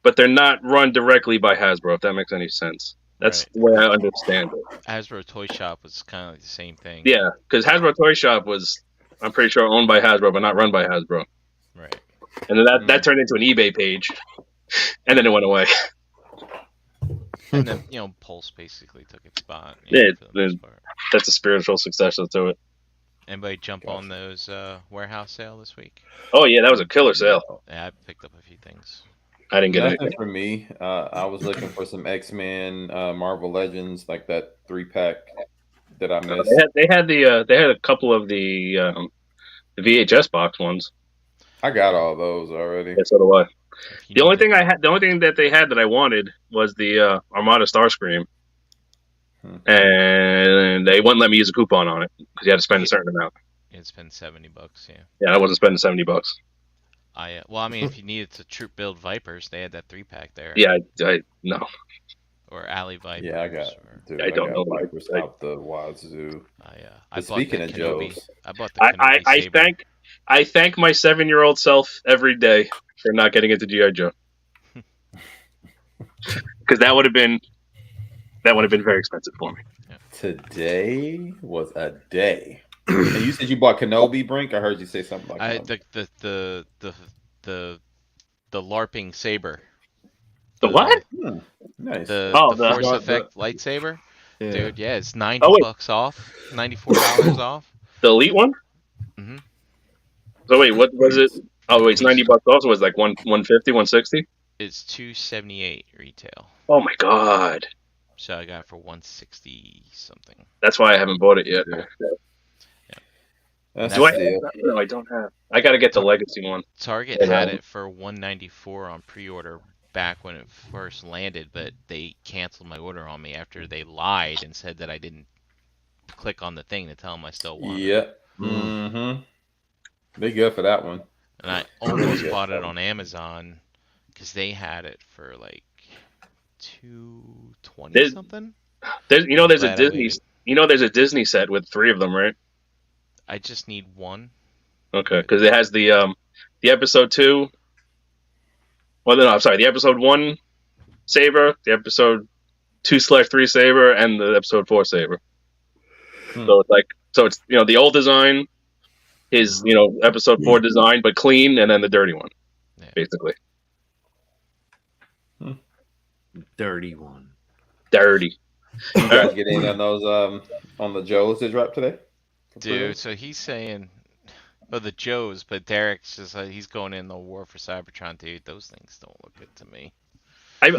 but they're not run directly by Hasbro. If that makes any sense. That's Right. the way I understand it. Hasbro Toy Shop was kind of like the same thing. Yeah, because Hasbro Toy Shop was, I'm pretty sure, owned by Hasbro, but not run by Hasbro. Right. And then that turned into an eBay page, and then it went away. And then Pulse basically took its spot. Yeah, for the most part. That's a spiritual successor to it. Anybody jump on those warehouse sale this week? Oh yeah, that was a killer sale. Yeah, I picked up a few things. I didn't get Nothing anything. for me. I was looking for some X-Men, Marvel Legends, like that 3-pack that I missed. They had a couple of the VHS box ones. I got all those already. Yeah, so do I. If you The only need thing that they had that I wanted was the Armada Starscream, Hmm. and they wouldn't let me use a coupon on it because you had to spend a certain amount. It's been $70, yeah. Yeah, I wasn't spending $70. Well, I mean, if you needed to troop build Vipers, they had that 3-pack there. Yeah, I no. Or Alley Vipers. Yeah, I got. Or, Dude, I don't know. Vipers out the wazoo. I But bought speaking the of Kenobi. Joes, I bought the Kenobi Saber. I thank my 7-year-old self every day for not getting into GI Joe because that would have been very expensive for me. today was a day. And you said you bought Kenobi, Brink. I heard you say something about Kenobi. The LARPing saber. The what? Nice. The the- Force the- Effect lightsaber. yeah. Dude, yeah, it's $90 Oh, wait. off, $94 off. The Elite one? Mhm. So wait, what was it? Oh wait, it's $90 also. Was like 150, 160? It's $278 retail. Oh my god. So I got it for $160 something. That's why I haven't bought it yet. That's Do I? the deal. No, I don't have. I gotta get the Legacy one. Target Yeah. had it for $194 on pre-order back when it first landed, but they canceled my order on me after they lied and said that I didn't click on the thing to tell them I still want it. Yeah. Mm-hmm. They good for that one. And I almost bought it on Amazon because they had it for like $220 something. There's a Glad I Disney. waited. There's a Disney set with 3 of them, right? I just need one. Okay, because it has the episode 2. Well, no, I'm sorry. The episode 1 saber, the episode 2/3 saber, and the episode 4 saber. So it's the old design is episode 4 design, but clean, and then the dirty one, basically. Dirty one. Dirty. You guys get in on those on the Joes that dropped today? Dude, so he's saying, the Joes, but Derek's just like, he's going in the War for Cybertron, dude. Those things don't look good to me. I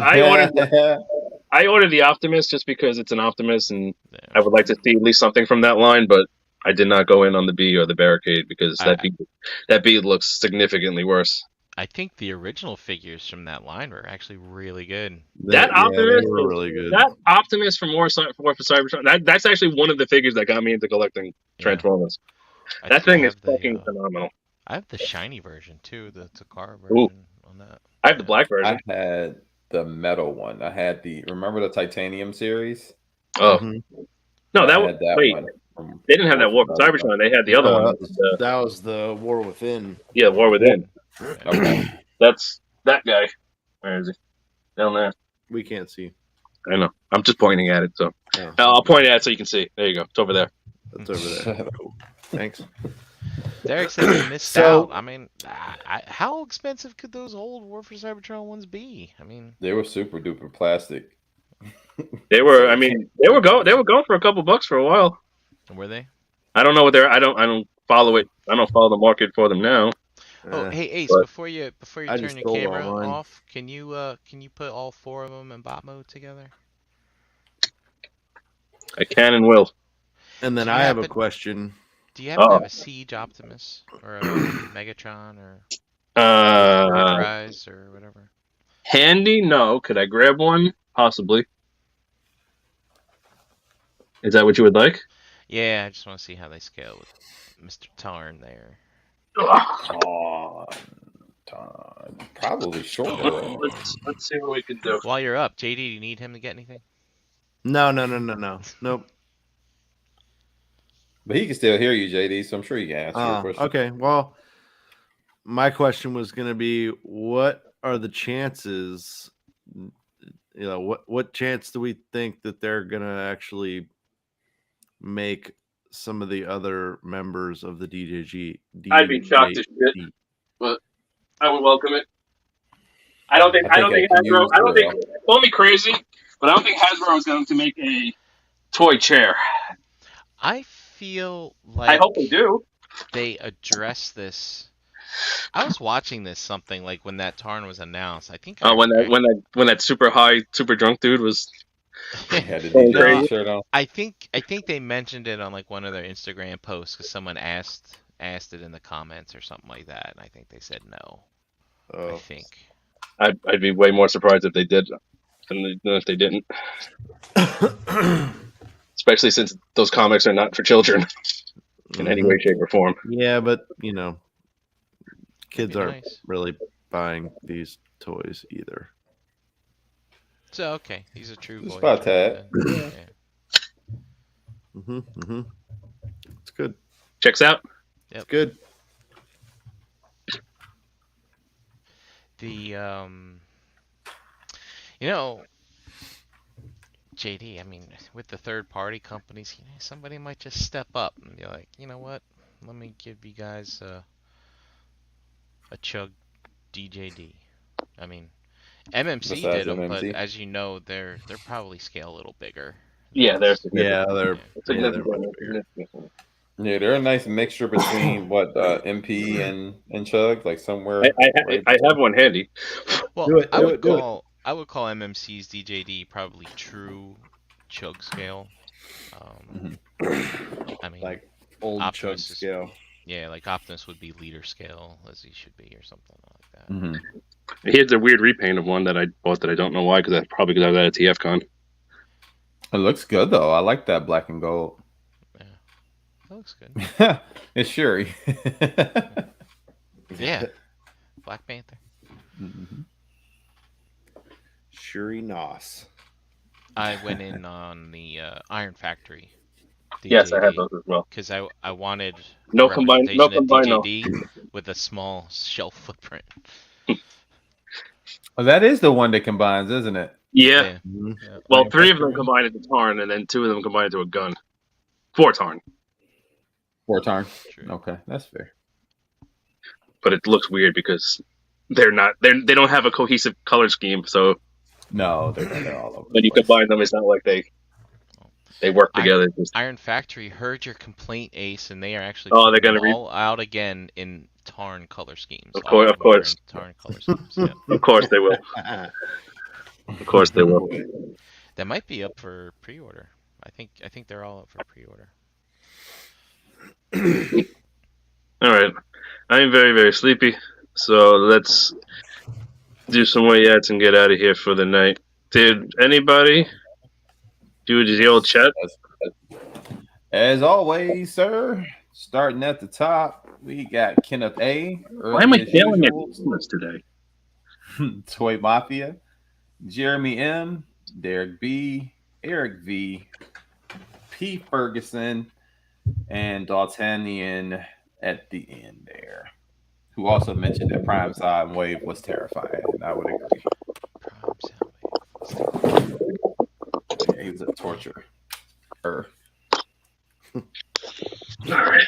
ordered the Optimus just because it's an Optimus, and I would like to see at least something from that line, but I did not go in on the B or the Barricade because that B looks significantly worse. I think the original figures from that line were actually really good. Optimus they were really good. That Optimus from War for Cybertron, that's actually one of the figures that got me into collecting Transformers. That thing is fucking phenomenal. I have the shiny version too, the Takara version on that. I have the black version. I had the metal one. I had remember the Titanium series? Oh. No, wait. One they didn't have that War for Cybertron. They had the other one. That was the War Within. Yeah, War Within. Okay. That's that guy. Where is he? Down there. We can't see. I know. I'm just pointing at it, so Oh. I'll point at it so you can see. There you go. It's over there. That's over there. Cool. Thanks. Derek said he missed out. I mean, how expensive could those old War for Cybertron ones be? I mean, They were super duper plastic. They were. I mean, they were going for a couple bucks for a while. Were they? I don't know what they're. I don't follow it. I don't follow the market for them now. Oh, hey Ace, but before you I turn just your stole camera all mine. off, can you put all 4 of them in bot mode together? I can and will. And then Do you I have a happen- question. Do you happen to have a Siege Optimus or a Megatron or Rise or whatever? Handy? No. Could I grab one? Possibly. Is that what you would like? Yeah, I just want to see how they scale with Mr. Tarn there. Probably shorter. Let's see what we can do. While you're up, JD, do you need him to get anything? No. Nope. But he can still hear you, JD, so I'm sure you can answer your question. Okay. Well, my question was going to be, what are the chances? What chance do we think that they're going to actually make some of the other members of the DJG? I'd be shocked as shit, but I would welcome it. I don't think Hasbro. I don't think. Call me crazy, but I don't think Hasbro is going to make a toy chair. I feel like I hope they do. they address this. I was watching this something like when that Tarn was announced. I think When that super high, super drunk dude was. He had the DJ shirt on. I think they mentioned it on like one of their Instagram posts because someone asked it in the comments or something like that, and I think they said no. I think. I'd be way more surprised if they did than if they didn't. Especially since those comics are not for children in any way, shape, or form. Yeah, but kids Be aren't nice. really buying these toys either. So okay, he's a true Just boy. about that. Yeah. It's good. Checks out. It's good. The JD, I mean, with the third-party companies, somebody might just step up and be like, you know what? Let me give you guys a Chug DJD. I mean, MMC Besides did them, but MMC? as you know, they're probably scale a little bigger. Yeah, they're Yeah, they're significant. Yeah, they're a nice mixture between MP and Chug, like somewhere. I have one handy. Well, Do it, I do would it, do it. I would call MMC's DJD probably true Chug scale. I mean, like old Chug Optimus is- scale. yeah, like Optimus would be leader scale as he should be or something like that. Mm-hmm. He had a weird repaint of one that I bought that I don't know why, because I was at a TFCon. It looks good though. I like that black and gold. That looks good. It's Shuri. Yeah. Black Panther. Mhm. Shuri Nos. I went in on the Iron Factory. Yes, I had those as well. Because I wanted No the combine, no representation of combine, no. DJD with a small shelf footprint. Well, that is the one that combines, isn't it? Yeah. Mhm. Yeah. Well, Iron 3 of them Factory. combined into Tarn, and then 2 of them combined into a gun. 4 Tarn, 4 Tarn. True. Okay, that's fair. but it looks weird because they don't have a cohesive color scheme. So No, they're all over when the you place. combine them, it's not like they work together. Iron Factory heard your complaint, Ace, and they are actually Oh, they're putting gonna them all out again in Tarn color schemes. Of All course, of of them are course. in Tarn color schemes. Yeah. Of course they will. Of course they will. That might be up for pre-order. I think they're all up for pre-order. All right, I am very, very sleepy, so let's do some more yats and get out of here for the night. Did anybody do the old chat? As always, sir, starting at the top, we got Kenneth A. Why am I early as failing at usual. this today? Toy Mafia, Jeremy M, Derek B, Eric V, P. Ferguson, and D'Artagnan at the end there, who also mentioned that Prime Side Wave was terrifying, and I would agree. Yeah, he was a torturer. All right,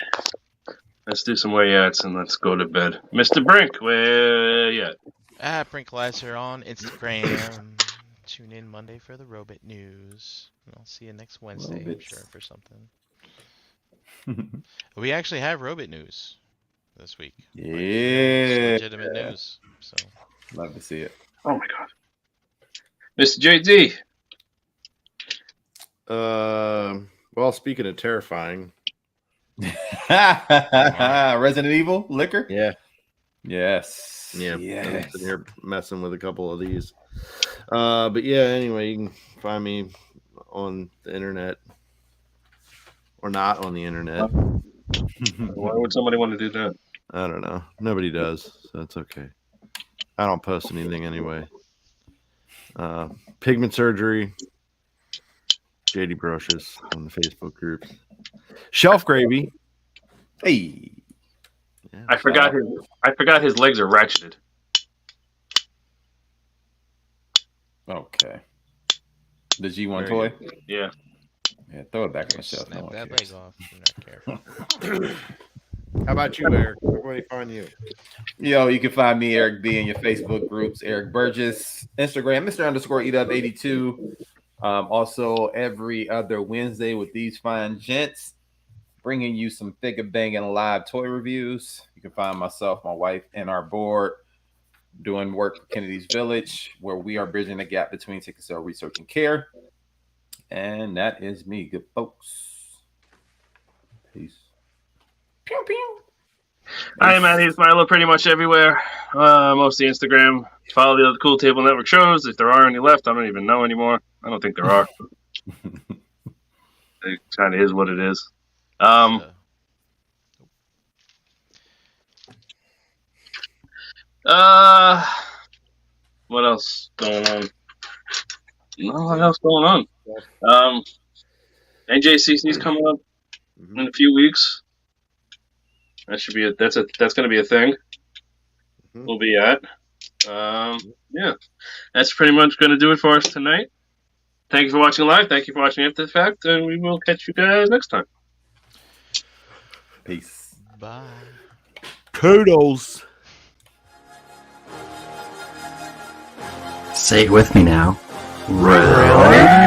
let's do some more yats and let's go to bed. Mr. Brink, where you at? At Brinklizer on Instagram. Tune in Monday for the Robot News. And I'll see you next Wednesday, I'm Robots. sure, for something. We actually have Robot News this week. It's Yeah, legitimate news. So love to see it. Oh my god, Mr. JD. Well, speaking of terrifying, Resident Evil liquor. yeah, Yes. I'm Yes. sitting here messing with a couple of these. But yeah, anyway, you can find me on the internet or not on the internet. Why would somebody want to do that? I don't know. Nobody does, so it's okay. I don't post anything anyway. Pigment surgery, JD Brocious on the Facebook group. Shelf gravy. Hey. Yeah. I forgot his legs are ratcheted. Okay. The G1 Very toy. Yeah. Yeah, throw it back on the here, shelf. No snap one that cares. leg off. If you're not careful. How about you, Eric? Where do you find you? Yo, you can find me, Eric B, in your Facebook groups, Eric Burgess, Instagram, Mr._EW82. Also, every other Wednesday with these fine gents, bringing you some figure banging live toy reviews. You can find myself, my wife, and our board doing work for Kennedy's Village, where we are bridging the gap between sickle cell research and care. And that is me, good folks. Peace. Pew, pew. I am Matty Milo pretty much everywhere. Mostly Instagram. Follow the other Cool Table Network shows. If there are any left, I don't even know anymore. I don't think there are. It kind of is what it is. What else going on? Nothing else going on. NJCC's coming up in a few weeks. That should be that's going to be a thing. We'll be at. Yeah, that's pretty much going to do it for us tonight. Thank you for watching live. Thank you for watching after the fact, and we will catch you guys next time. Peace. Bye. Kudos. Say it with me now. Really?